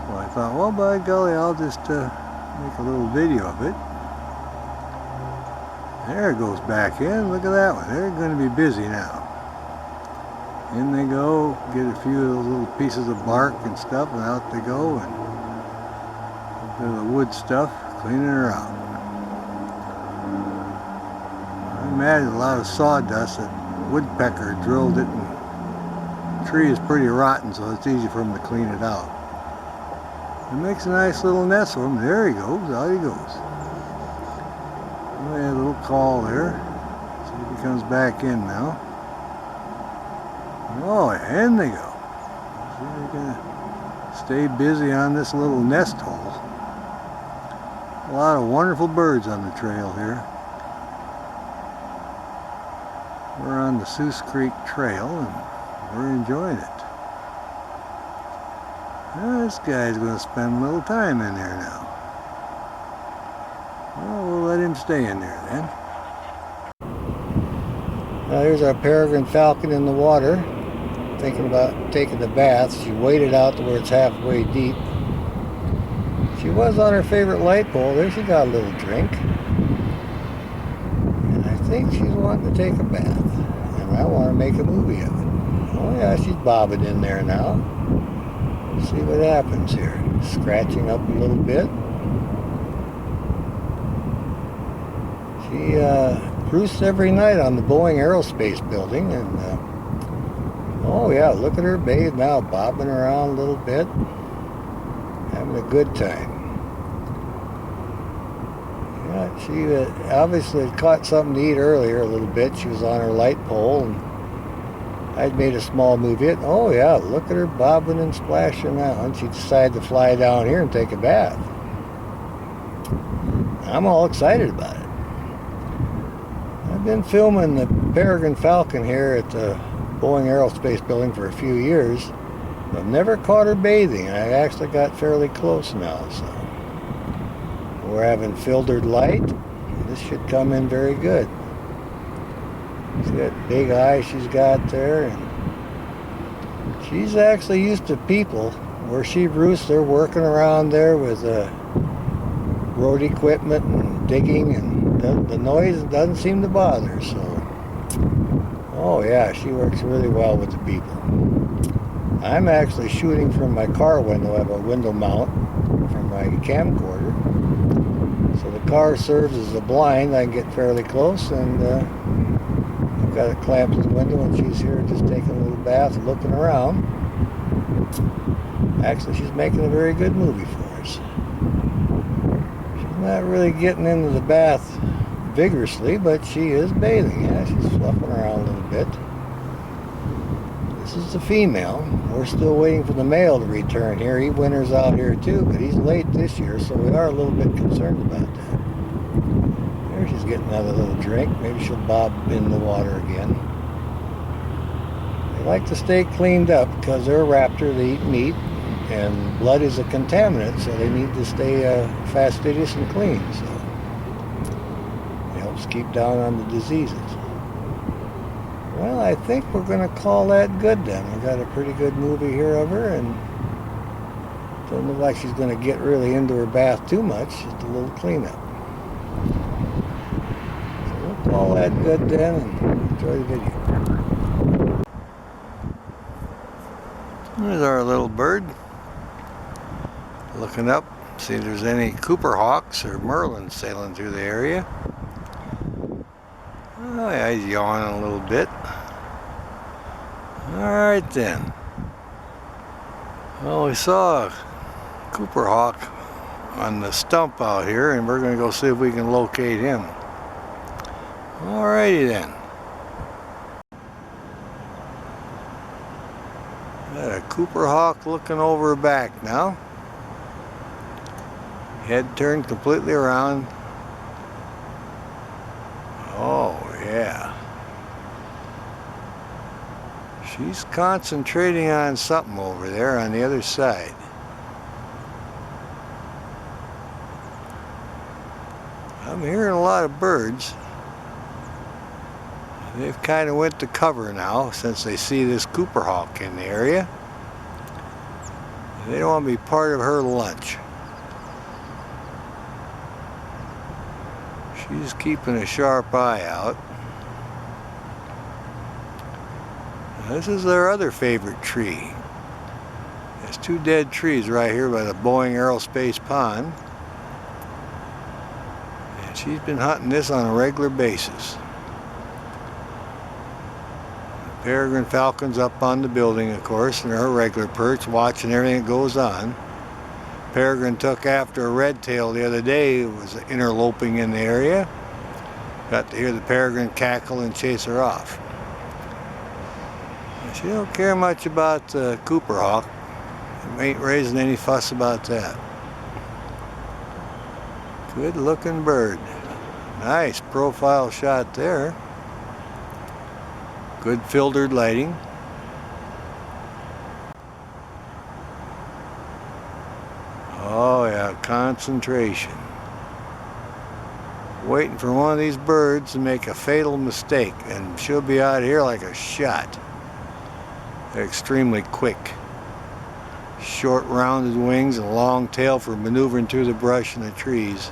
so I thought, well, by golly, I'll just make a little video of it. There it goes back in. Look at that one. They're going to be busy now. In they go, get a few of those little pieces of bark and stuff, and out they go, and a bit of the wood stuff, cleaning her out. I imagine a lot of sawdust. That woodpecker drilled it, and the tree is pretty rotten, so it's easy for him to clean it out. It makes a nice little nest for him. There he goes, out he goes. Oh, yeah, a little call there. See if he comes back in now. Oh, in they go. See, they're gonna stay busy on this little nest hole. A lot of wonderful birds on the trail here. We're on the Seuss Creek Trail and we're enjoying it. Now, this guy's going to spend a little time in there now. Well, we'll let him stay in there then. Now here's our peregrine falcon in the water. Thinking about taking the bath. She waded out to where it's halfway deep. She was on her favorite light pole. There she got a little drink. think she's wanting to take a bath. And I want to make a movie of it. Oh yeah, she's bobbing in there now. Let's see what happens here. Scratching up a little bit. She roosts every night on the Boeing Aerospace Building, and oh yeah, look at her bathe now, bobbing around a little bit, having a good time. Yeah, she obviously had caught something to eat earlier a little bit. She was on her light pole, and I'd made a small movie. Oh yeah, look at her bobbing and splashing now, and she decided to fly down here and take a bath. I'm all excited about it. I've been filming the Peregrine Falcon here at the Boeing Aerospace Building for a few years. I've never caught her bathing. I actually got fairly close now, so we're having filtered light. This should come in very good. See that big eye she's got there, and she's actually used to people. Where she roosts, they're working around there with road equipment and digging, and the noise doesn't seem to bother her. So, oh yeah, she works really well with the people. I'm actually shooting from my car window. I have a window mount from my camcorder, so the car serves as a blind. I can get fairly close, and I've got it clamped to the window, and she's here just taking a little bath and looking around. Actually, she's making a very good movie for us. She's not really getting into the bath vigorously, but she is bathing. Yeah, she's fluffing around a little bit. This is the female. We're still waiting for the male to return here. He winters out here too, but he's late this year, so we are a little bit concerned about that. There she's getting another little drink. Maybe she'll bob in the water again. They like to stay cleaned up because they're a raptor. They eat meat, and blood is a contaminant, so they need to stay fastidious and clean. So it helps keep down on the diseases. Well, I think we're going to call that good then. We got a pretty good movie here of her, and doesn't look like she's going to get really into her bath too much. Just a little cleanup. So we'll call that good then, and enjoy the video. There's our little bird. Looking up, see if there's any Cooper hawks or merlins sailing through the area. Oh yeah, he's yawning a little bit. Alright then. Well, we saw a Cooper hawk on the stump out here, and we're going to go see if we can locate him. Alrighty then. Got a Cooper hawk looking over her back now. Head turned completely around. Oh yeah. She's concentrating on something over there on the other side. I'm hearing a lot of birds. They've kind of went to cover now since they see this Cooper hawk in the area. They don't want to be part of her lunch. She's keeping a sharp eye out. Now, this is their other favorite tree. There's two dead trees right here by the Boeing Aerospace Pond. And she's been hunting this on a regular basis. Peregrine falcon's up on the building, of course, and her regular perch, watching everything that goes on. Peregrine took after a red tail the other day. It was interloping in the area. Got to hear the peregrine cackle and chase her off. She don't care much about the Cooper hawk. Ain't raising any fuss about that. Good looking bird. Nice profile shot there. Good filtered lighting. Oh yeah, concentration. Waiting for one of these birds to make a fatal mistake, and she'll be out here like a shot. They're extremely quick. Short rounded wings and a long tail for maneuvering through the brush and the trees.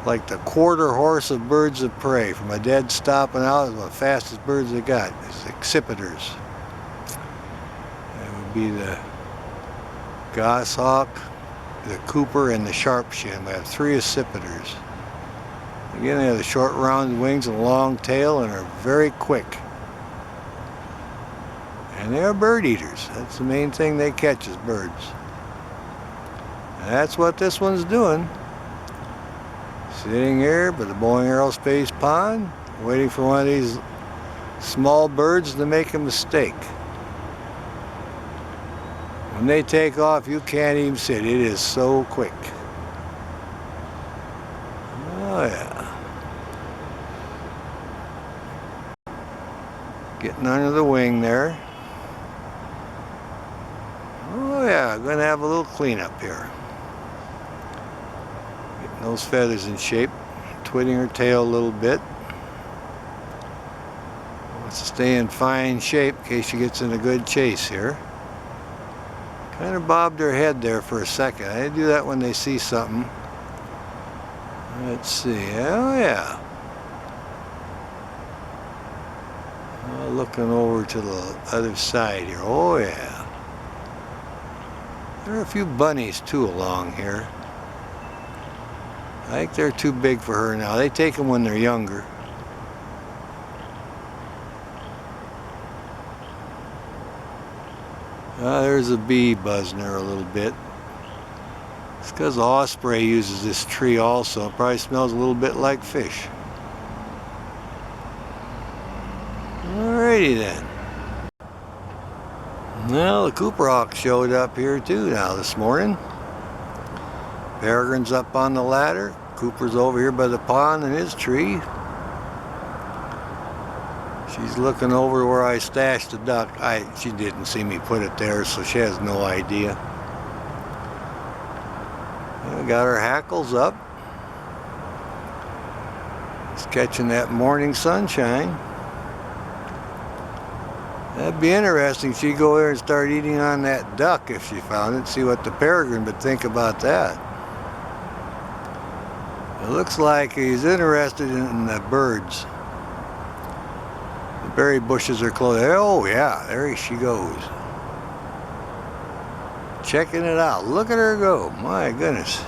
like the quarter horse of birds of prey. From a dead stopping out, is the fastest birds they got. It's accipiters. That would be the goshawk, the cooper, and the sharpshin. We have 3 accipiters. Again, they have the short rounded wings and long tail and are very quick. And they are bird eaters. That's the main thing they catch, is birds. And that's what this one's doing. Sitting here by the Boeing Aerospace Pond, waiting for one of these small birds to make a mistake. When they take off, you can't even sit. It is so quick. Oh yeah. Getting under the wing there. Oh yeah, I'm gonna have a little cleanup here. Getting those feathers in shape. Twitting her tail a little bit. Wants to stay in fine shape in case she gets in a good chase here. Kind of bobbed her head there for a second. I do that when they see something. Let's see. Oh yeah. Looking over to the other side here. Oh yeah. There are a few bunnies too along here. I think they're too big for her now. They take them when they're younger. There's a bee buzzing her a little bit. It's because the osprey uses this tree also. It probably smells a little bit like fish. Alrighty then. Well, the Cooper hawk showed up here too now this morning. Peregrine's up on the ladder. Cooper's over here by the pond in his tree. She's looking over where I stashed the duck. She didn't see me put it there, so she has no idea. We got her hackles up. It's catching that morning sunshine. That'd be interesting. She'd go there and start eating on that duck if she found it. See what the peregrine would think about that. It looks like he's interested in the birds. The berry bushes are closed. Oh yeah, there she goes. Checking it out. Look at her go. My goodness.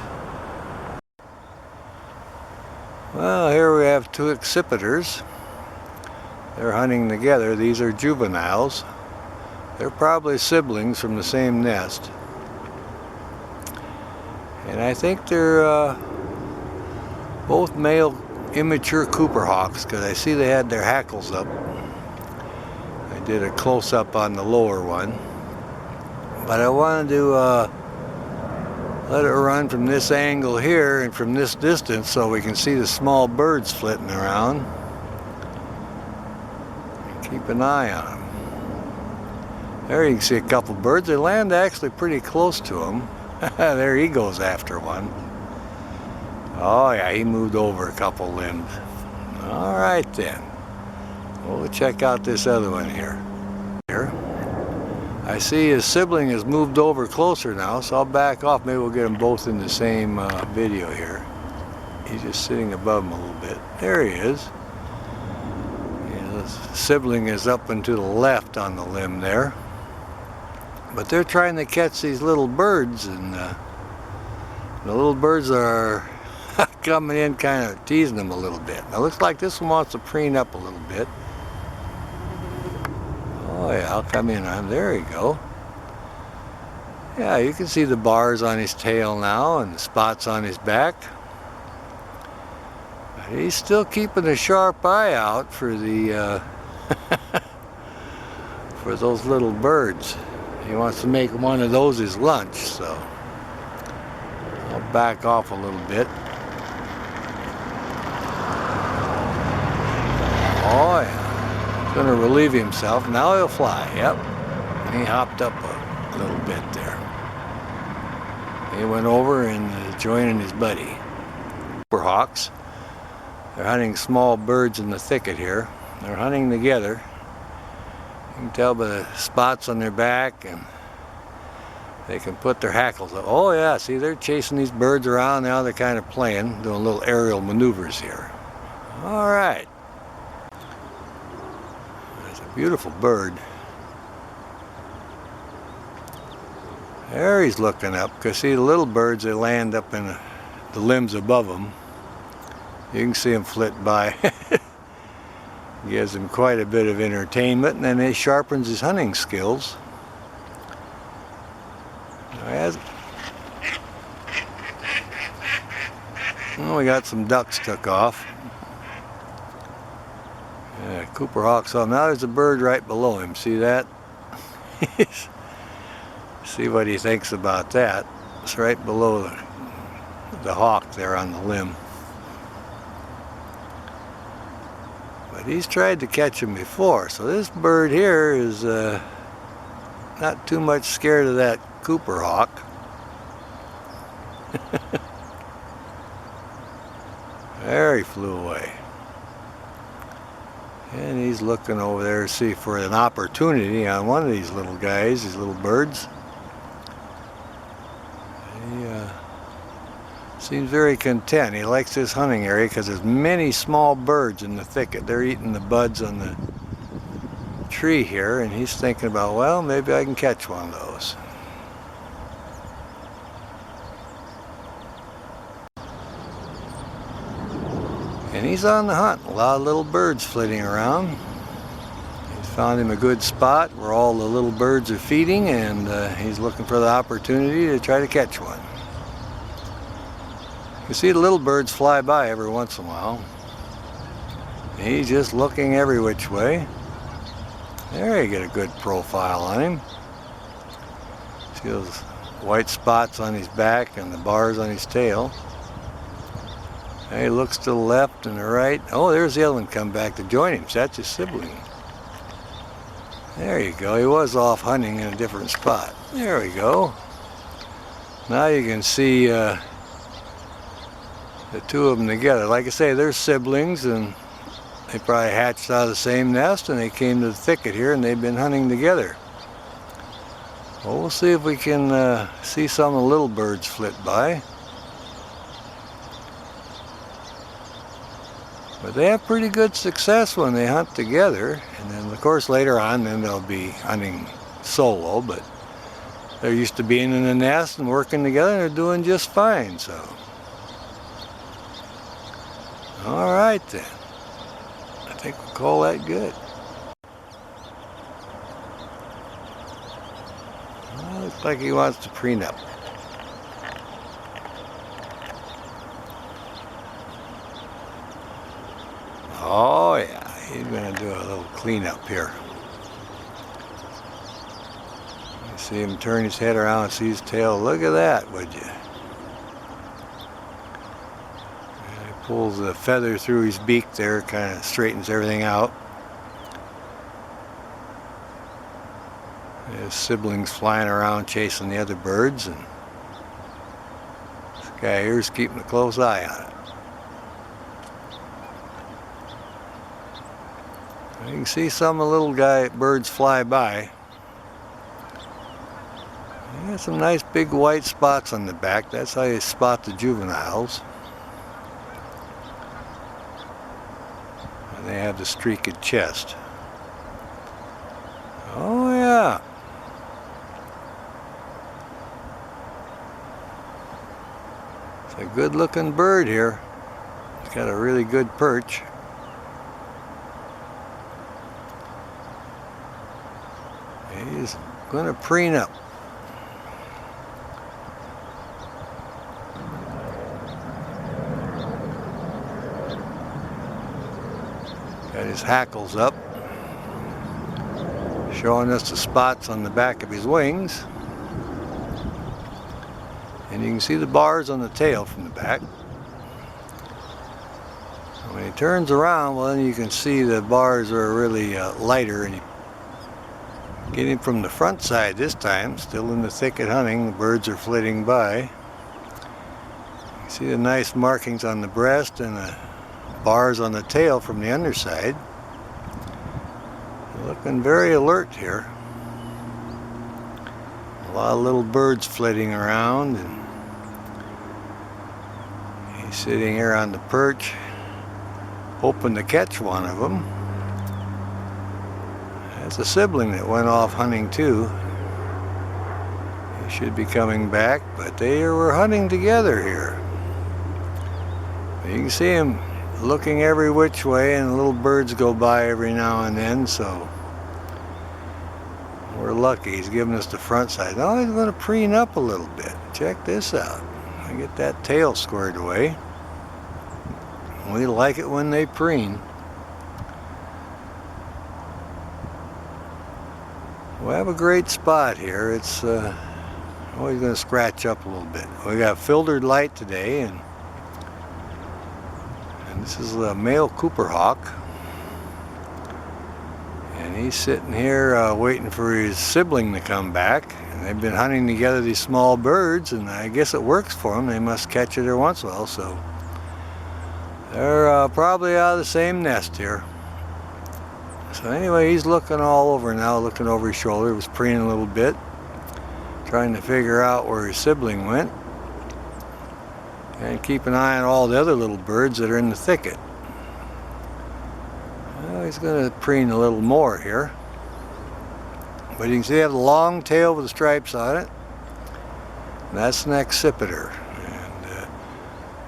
Well, here we have 2 accipiters. They're hunting together. These are juveniles. They're probably siblings from the same nest. And I think they're both male immature Cooper hawks, because I see they had their hackles up. I did a close-up on the lower one. But I wanted to let it run from this angle here and from this distance so we can see the small birds flitting around. Keep an eye on them. There you can see a couple birds. They land actually pretty close to them. There he goes after one. Oh yeah, he moved over a couple limbs. All right then. We'll check out this other one here. I see his sibling has moved over closer now, so I'll back off. Maybe we'll get them both in the same video here. He's just sitting above him a little bit. There he is. The sibling is up and to the left on the limb there. But they're trying to catch these little birds, and the little birds are coming in kind of teasing them a little bit. Now it looks like this one wants to preen up a little bit. Oh yeah, I'll come in on him. There you go. Yeah, you can see the bars on his tail now and the spots on his back. He's still keeping a sharp eye out for the for those little birds. He wants to make one of those his lunch, so I'll back off a little bit. Oh yeah, he's gonna relieve himself. Now he'll fly. Yep, and he hopped up a little bit there. He went over and joining his buddy. Cooper hawks. They're hunting small birds in the thicket here. They're hunting together. You can tell by the spots on their back and they can put their hackles up. Oh yeah, see, they're chasing these birds around now. They're kind of playing, doing little aerial maneuvers here. All right. That's a beautiful bird. There he's looking up, because see, the little birds, they land up in the limbs above them. You can see them flit by. Gives him quite a bit of entertainment, and then it sharpens his hunting skills. Well, we got some ducks took off. Yeah, Cooper Hawk saw him. Now there's a bird right below him. See that? See what he thinks about that. It's right below the hawk there on the limb. But he's tried to catch him before, so this bird here is not too much scared of that Cooper Hawk. There he flew away. And he's looking over there to see for an opportunity on one of these little guys, these little birds. He seems very content. He likes this hunting area because there's many small birds in the thicket. They're eating the buds on the tree here, and he's thinking about, well, maybe I can catch one of those. And he's on the hunt. A lot of little birds flitting around. He's found him a good spot where all the little birds are feeding, and he's looking for the opportunity to try to catch one. You see the little birds fly by every once in a while. He's just looking every which way. There you get a good profile on him. See those white spots on his back and the bars on his tail. He looks to the left and the right. Oh, there's the other one come back to join him. So that's his sibling. There you go. He was off hunting in a different spot. There we go. Now you can see the two of them together. Like I say, they're siblings, and they probably hatched out of the same nest, and they came to the thicket here, and they've been hunting together. Well, we'll see if we can see some of the little birds flit by. But they have pretty good success when they hunt together, and then of course later on then they'll be hunting solo, but they're used to being in the nest and working together, and they're doing just fine. So all right then, I think we'll call that good. Well, looks like he wants to preen up. Oh yeah, he's going to do a little cleanup here. You see him turn his head around and see his tail. Look at that, would you? And he pulls the feather through his beak there, kind of straightens everything out. His siblings flying around chasing the other birds, and this guy here's keeping a close eye on it. You can see some of the little birds fly by. You got some nice big white spots on the back. That's how you spot the juveniles. And they have the streaked chest. Oh yeah. It's a good looking bird here. It's got a really good perch. He's going to preen up. Got his hackles up, showing us the spots on the back of his wings. And you can see the bars on the tail from the back. When he turns around, well, then you can see the bars are really lighter, and you get him from the front side this time, still in the thicket hunting. The birds are flitting by. You see the nice markings on the breast and the bars on the tail from the underside. Looking very alert here. A lot of little birds flitting around, and he's sitting here on the perch hoping to catch one of them. That's a sibling that went off hunting too. He should be coming back, but they were hunting together here. You can see him looking every which way, and little birds go by every now and then, so we're lucky. He's giving us the front side. Now he's going to preen up a little bit. Check this out. I get that tail squared away. We like it when they preen. We have a great spot here. It's always going to scratch up a little bit. We got filtered light today, and this is a male Cooper hawk. And he's sitting here waiting for his sibling to come back. And they've been hunting together, these small birds, and I guess it works for them. They must catch it every once in a while, so they're probably out of the same nest here. So anyway, he's looking all over now, looking over his shoulder. He was preening a little bit, trying to figure out where his sibling went. And keep an eye on all the other little birds that are in the thicket. Well, he's going to preen a little more here. But you can see they have a long tail with the stripes on it. And that's an accipiter. And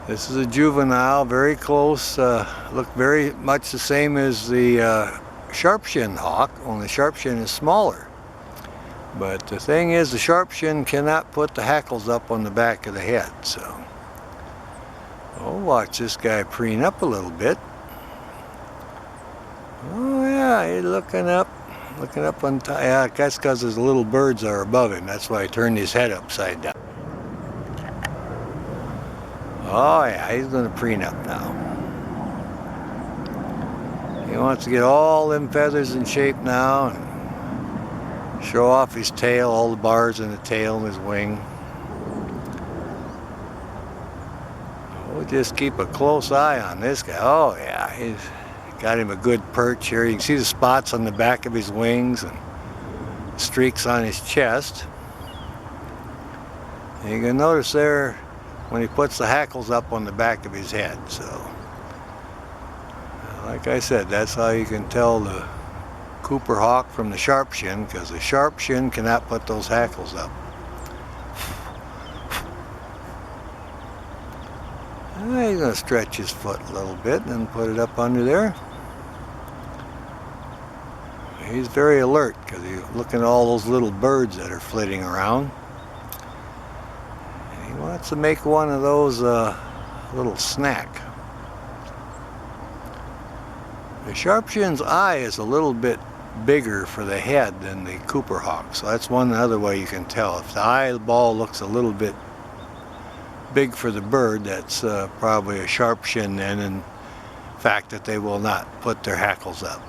this is a juvenile, very close. Look very much the same as the sharp-shinned hawk, only sharp-shin is smaller. But the thing is, the sharp-shin cannot put the hackles up on the back of the head. So, oh, watch this guy preen up a little bit. Oh yeah, he's looking up on top. Yeah, that's because his little birds are above him. That's why he turned his head upside down. Oh yeah, he's going to preen up now. He wants to get all them feathers in shape now and show off his tail, all the bars in the tail and his wing. We'll just keep a close eye on this guy. Oh yeah, he's got him a good perch here. You can see the spots on the back of his wings and streaks on his chest. And you can notice there when he puts the hackles up on the back of his head. So, like I said, that's how you can tell the Cooper hawk from the sharp-shin, because the sharp-shin cannot put those hackles up. He's going to stretch his foot a little bit and then put it up under there. He's very alert because he's looking at all those little birds that are flitting around. And he wants to make one of those little snack. The sharp-shin's eye is a little bit bigger for the head than the Cooper hawk, so that's one other way you can tell. If the eyeball looks a little bit big for the bird, that's probably a sharp-shin then, and the fact that they will not put their hackles up.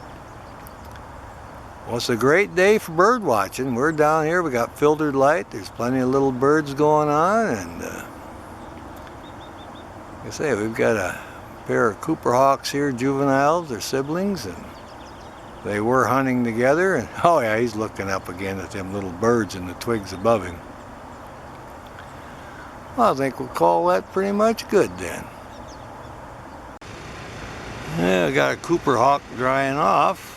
Well, it's a great day for bird watching. We're down here, we got filtered light, there's plenty of little birds going on, and like I say, we've got a pair of Cooper hawks here, juveniles, they're siblings, and they were hunting together, and oh yeah, he's looking up again at them little birds in the twigs above him. Well, I think we'll call that pretty much good then. Yeah, I got a Cooper hawk drying off.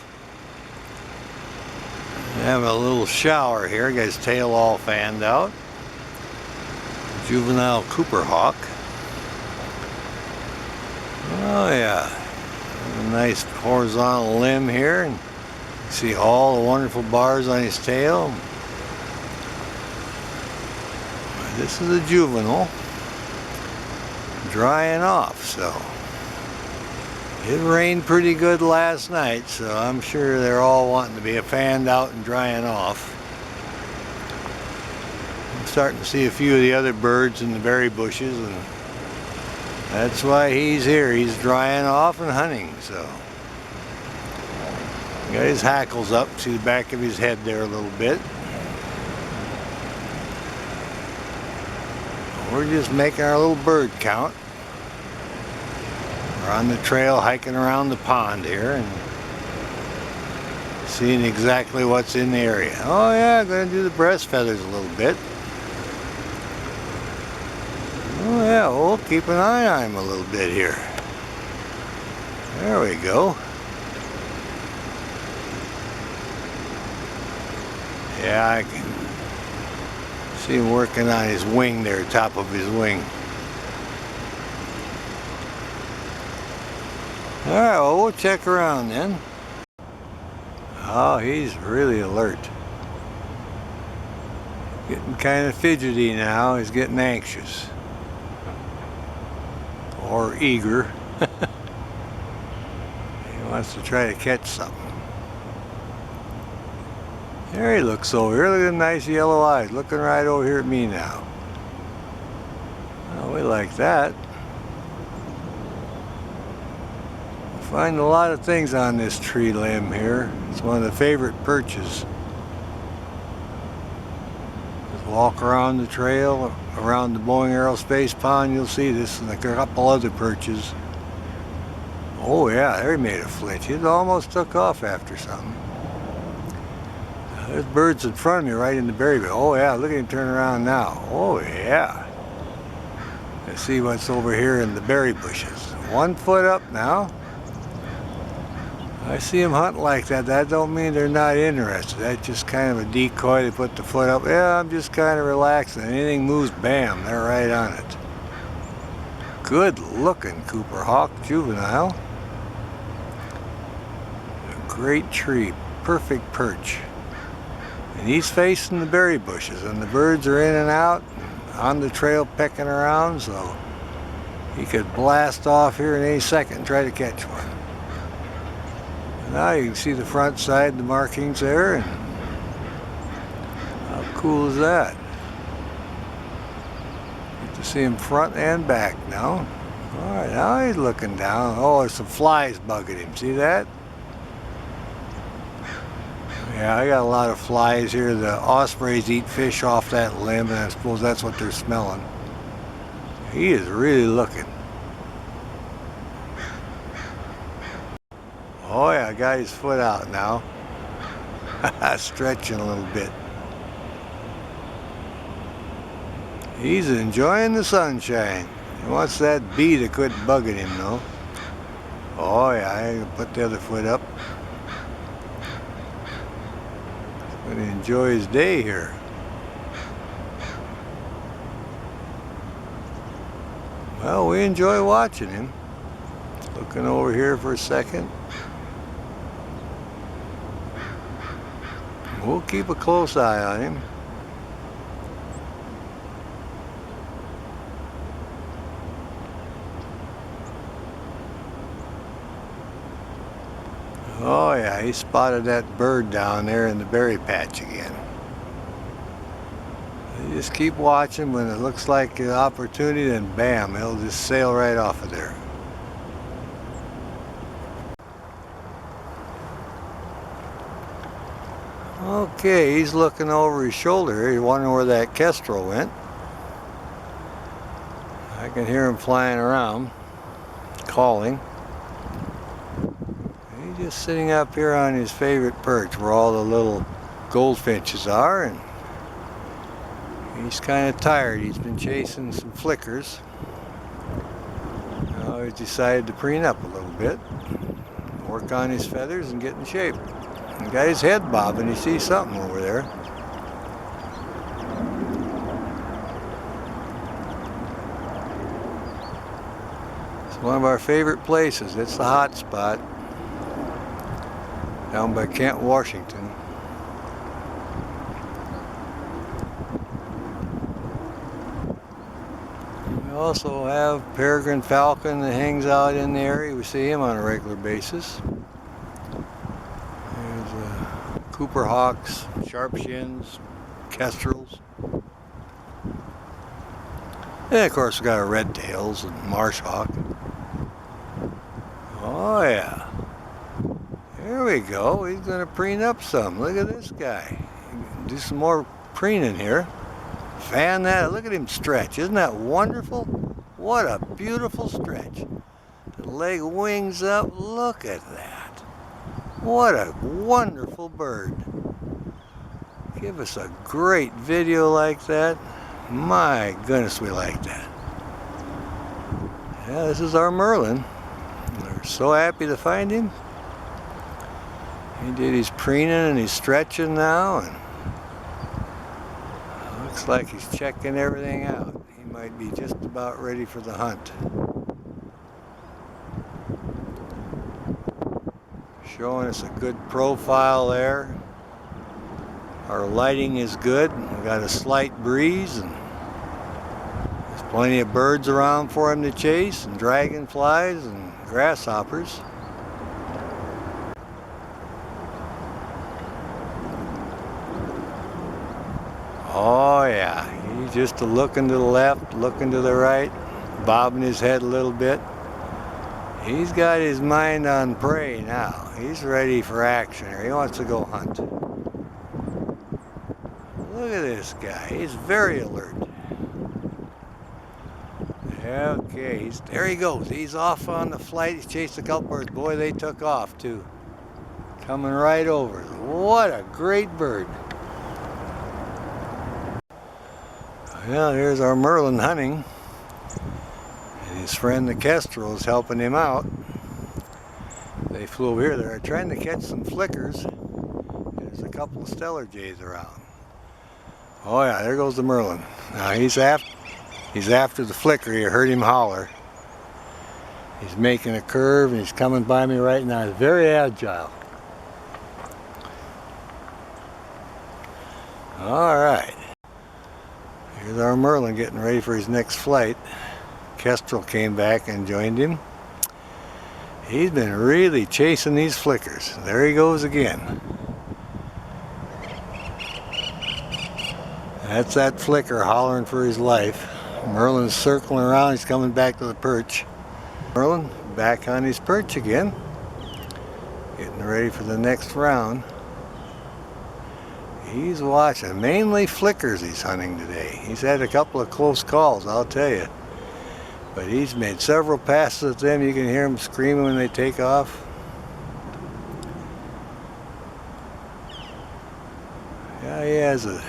Have a little shower here, got his tail all fanned out. Juvenile Cooper hawk. Oh yeah, a nice horizontal limb here, and you see all the wonderful bars on his tail. This is a juvenile drying off, so it rained pretty good last night, so I'm sure they're all wanting to be fanned out and drying off. I'm starting to see a few of the other birds in the berry bushes, and that's why he's here. He's drying off and hunting, so. Got his hackles up to the back of his head there a little bit. We're just making our little bird count. We're on the trail hiking around the pond here and seeing exactly what's in the area. Oh yeah, I'm going to do the breast feathers a little bit. Oh yeah, we'll keep an eye on him a little bit here. There we go. Yeah, I can see him working on his wing there, top of his wing. Alright, well, we'll check around then. Oh, he's really alert. Getting kind of fidgety now. He's getting anxious. Or eager. He wants to try to catch something. There he looks over here. Look at the nice yellow eyes. Looking right over here at me now. Oh, we like that. Find a lot of things on this tree limb here. It's one of the favorite perches. Just walk around the trail, around the Boeing Aerospace Pond, you'll see this and a couple other perches. Oh yeah, there he made a flinch. It almost took off after something. There's birds in front of me right in the berry bed. Oh yeah, look at him turn around now. Oh yeah. Let's see what's over here in the berry bushes. 1 foot up now. I see them hunting like that. That don't mean they're not interested. That's just kind of a decoy to put the foot up. Yeah, I'm just kind of relaxing. Anything moves, bam, they're right on it. Good looking Cooper Hawk juvenile. A great tree, perfect perch. And he's facing the berry bushes, and the birds are in and out on the trail pecking around, so he could blast off here in any second and try to catch one. Now you can see the front side, the markings there, and how cool is that? Get to see him front and back now. Alright, now he's looking down. Oh, there's some flies bugging him. See that? Yeah, I got a lot of flies here. The ospreys eat fish off that limb, and I suppose that's what they're smelling. He is really looking. Oh yeah, got his foot out now. Stretching a little bit. He's enjoying the sunshine. He wants that bee to quit bugging him though. Oh yeah, I can put the other foot up. He's gonna enjoy his day here. Well, we enjoy watching him. Looking over here for a second. We'll keep a close eye on him. Oh yeah, he spotted that bird down there in the berry patch again. You just keep watching. When it looks like an opportunity, then bam, he'll just sail right off of there. Okay, he's looking over his shoulder. He's wondering where that kestrel went. I can hear him flying around, calling. He's just sitting up here on his favorite perch where all the little goldfinches are, and he's kind of tired. He's been chasing some flickers. Now he's decided to preen up a little bit, work on his feathers and get in shape. He got his head bobbing. He sees something over there. It's one of our favorite places. It's the hot spot down by Kent, Washington. We also have peregrine falcon that hangs out in the area. We see him on a regular basis. Cooper hawks, sharp shins, kestrels. And of course we got our red tails and marsh hawk. Oh yeah. There we go. He's gonna preen up some. Look at this guy. Do some more preening here. Fan that. Look at him stretch. Isn't that wonderful? What a beautiful stretch. The leg wings up. Look at that. What a wonderful bird. Give us a great video like that. My goodness, we like that. Yeah, this is our Merlin. We're so happy to find him. He did his preening and he's stretching now, and looks like he's checking everything out. He might be just about ready for the hunt. Showing us a good profile there. Our lighting is good. We've got a slight breeze, and there's plenty of birds around for him to chase, and dragonflies and grasshoppers. Oh yeah, he's just looking to the left, looking to the right, bobbing his head a little bit. He's got his mind on prey now. He's ready for action, or he wants to go hunt. Look at this guy, he's very alert. Okay, there he goes. He's off on the flight. He's chased a couple birds. Boy, they took off too. Coming right over. What a great bird. Well, here's our Merlin hunting. And his friend the kestrel is helping him out. They flew over here. They're trying to catch some flickers. There's a couple of stellar jays around. Oh yeah, there goes the Merlin. Now he's after the flicker. You heard him holler. He's making a curve and he's coming by me right now. He's very agile. All right. Here's our Merlin getting ready for his next flight. Kestrel came back and joined him. He's been really chasing these flickers. There he goes again. That's that flicker hollering for his life. Merlin's circling around. He's coming back to the perch. Merlin back on his perch again. Getting ready for the next round. He's watching, mainly flickers he's hunting today. He's had a couple of close calls, I'll tell you. But he's made several passes at them. You can hear them screaming when they take off. Yeah, he has a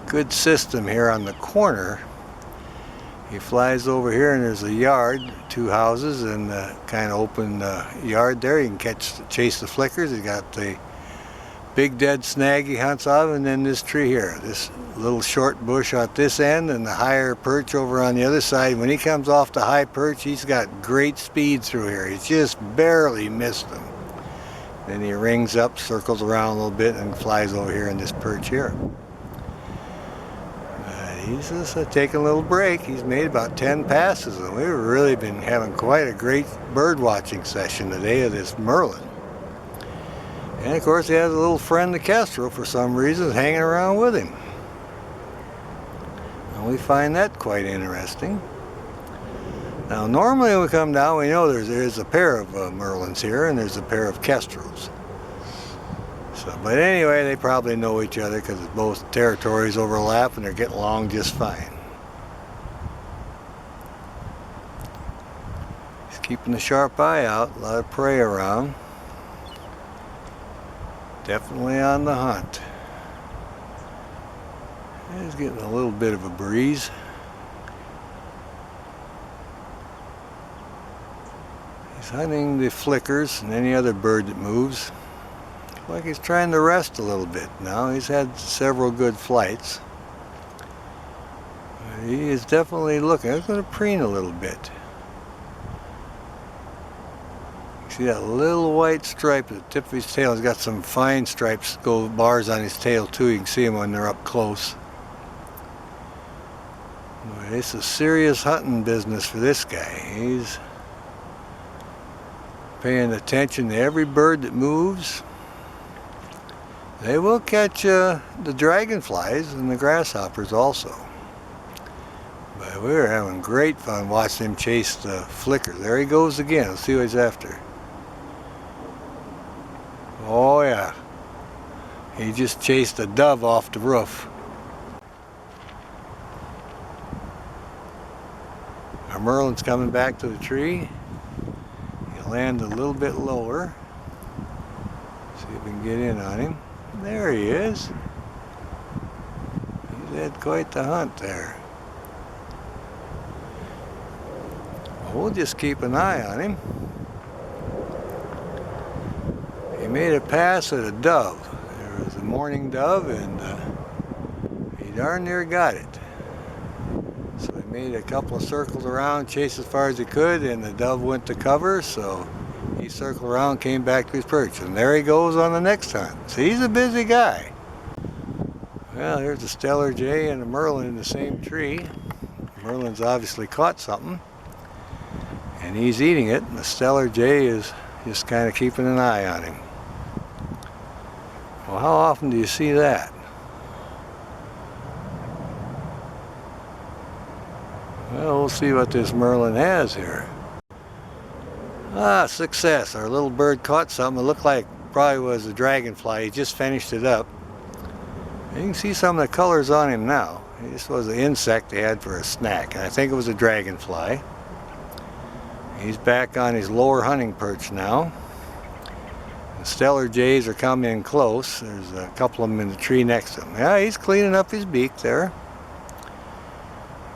good system here on the corner. He flies over here and there's a yard, 2 houses, and a kind of open yard there. You can chase the flickers. He's got the big dead snag he hunts out of, and then this tree here, this little short bush at this end, and the higher perch over on the other side. When he comes off the high perch, he's got great speed through here. He's just barely missed them. Then he rings up, circles around a little bit, and flies over here in this perch here. He's just taking a little break. He's made about 10 passes, and we've really been having quite a great bird watching session today of this Merlin. And of course he has a little friend, the kestrel, for some reason, hanging around with him. And we find that quite interesting. Now normally when we come down, we know there's a pair of Merlins here, and there's a pair of kestrels. So, but anyway, they probably know each other because both territories overlap and they're getting along just fine. He's keeping a sharp eye out, a lot of prey around. Definitely on the hunt. He's getting a little bit of a breeze. He's hunting the flickers and any other bird that moves. Like he's trying to rest a little bit now. He's had several good flights. He is definitely looking. He's going to preen a little bit. See that little white stripe at the tip of his tail? He's got some fine stripes, bars on his tail too. You can see them when they're up close. Boy, it's a serious hunting business for this guy. He's paying attention to every bird that moves. They will catch the dragonflies and the grasshoppers also. But we're having great fun watching him chase the flicker. There he goes again. Let's see what he's after. Oh yeah, he just chased a dove off the roof. Our Merlin's coming back to the tree. He'll land a little bit lower. we can get in on him. There he is. He's had quite the hunt there. We'll just keep an eye on him. He made a pass at a dove. There was a mourning dove, and he darn near got it. So he made a couple of circles around, chased as far as he could, and the dove went to cover, so he circled around, came back to his perch, and there he goes on the next hunt. So he's a busy guy. Well, here's a Steller Jay and a Merlin in the same tree. Merlin's obviously caught something, and he's eating it, and the Steller Jay is just kind of keeping an eye on him. Well, how often do you see that? Well, we'll see what this Merlin has here. Ah, success. Our little bird caught something. It looked like probably was a dragonfly. He just finished it up. You can see some of the colors on him now. This was an insect they had for a snack, and I think it was a dragonfly. He's back on his lower hunting perch now. The Steller Jays are coming in close. There's a couple of them in the tree next to him. Yeah, he's cleaning up his beak there.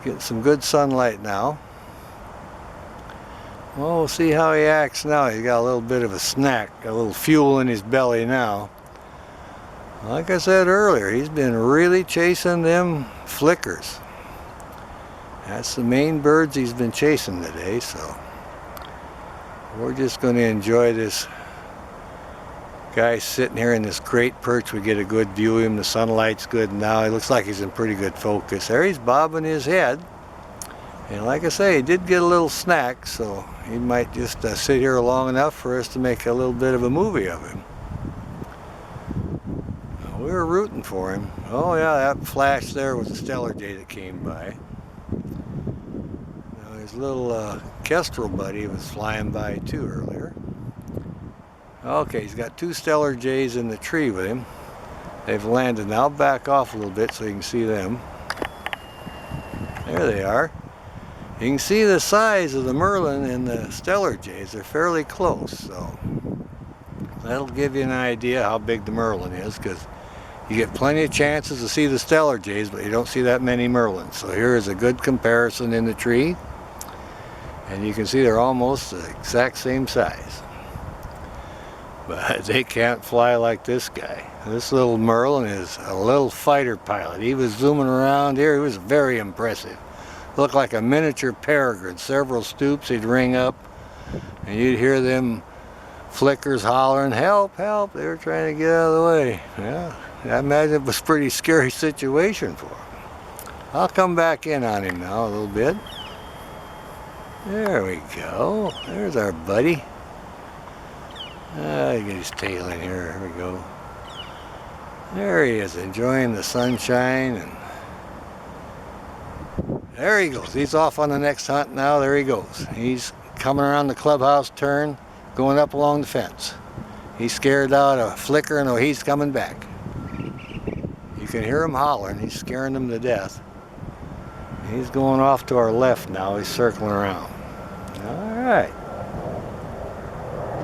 Getting some good sunlight now. Well, we'll see how he acts now. He's got a little bit of a snack, a little fuel in his belly now. Like I said earlier, he's been really chasing them flickers. That's the main birds he's been chasing today, so we're just going to enjoy this guy sitting here in this great perch. We get a good view of him. The sunlight's good now. He looks like he's in pretty good focus. There he's bobbing his head. And like I say, he did get a little snack, so he might just sit here long enough for us to make a little bit of a movie of him. We were rooting for him. Oh yeah, that flash there was a Steller Jay that came by. Now, his little kestrel buddy was flying by too earlier. Okay, he's got two Steller Jays in the tree with him. They've landed. Now I'll back off a little bit so you can see them. There they are. You can see the size of the Merlin and the Steller Jays. They're fairly close, so that'll give you an idea how big the Merlin is, because you get plenty of chances to see the Steller Jays, but you don't see that many Merlins. So here is a good comparison in the tree, and you can see they're almost the exact same size. But they can't fly like this guy. This little Merlin is a little fighter pilot. He was zooming around here. He was very impressive. Looked like a miniature peregrine. Several stoops he'd ring up, and you'd hear them flickers hollering, "Help, help!" They were trying to get out of the way. Yeah, I imagine it was a pretty scary situation for him. I'll come back in on him now a little bit. There we go. There's our buddy. Get his tail in here. Here we go. There he is, enjoying the sunshine, and there he goes. He's off on the next hunt now. There he goes. He's coming around the clubhouse turn, going up along the fence. He's scared out a flicker, and he's coming back. You can hear him hollering. He's scaring them to death. He's going off to our left now. He's circling around. All right.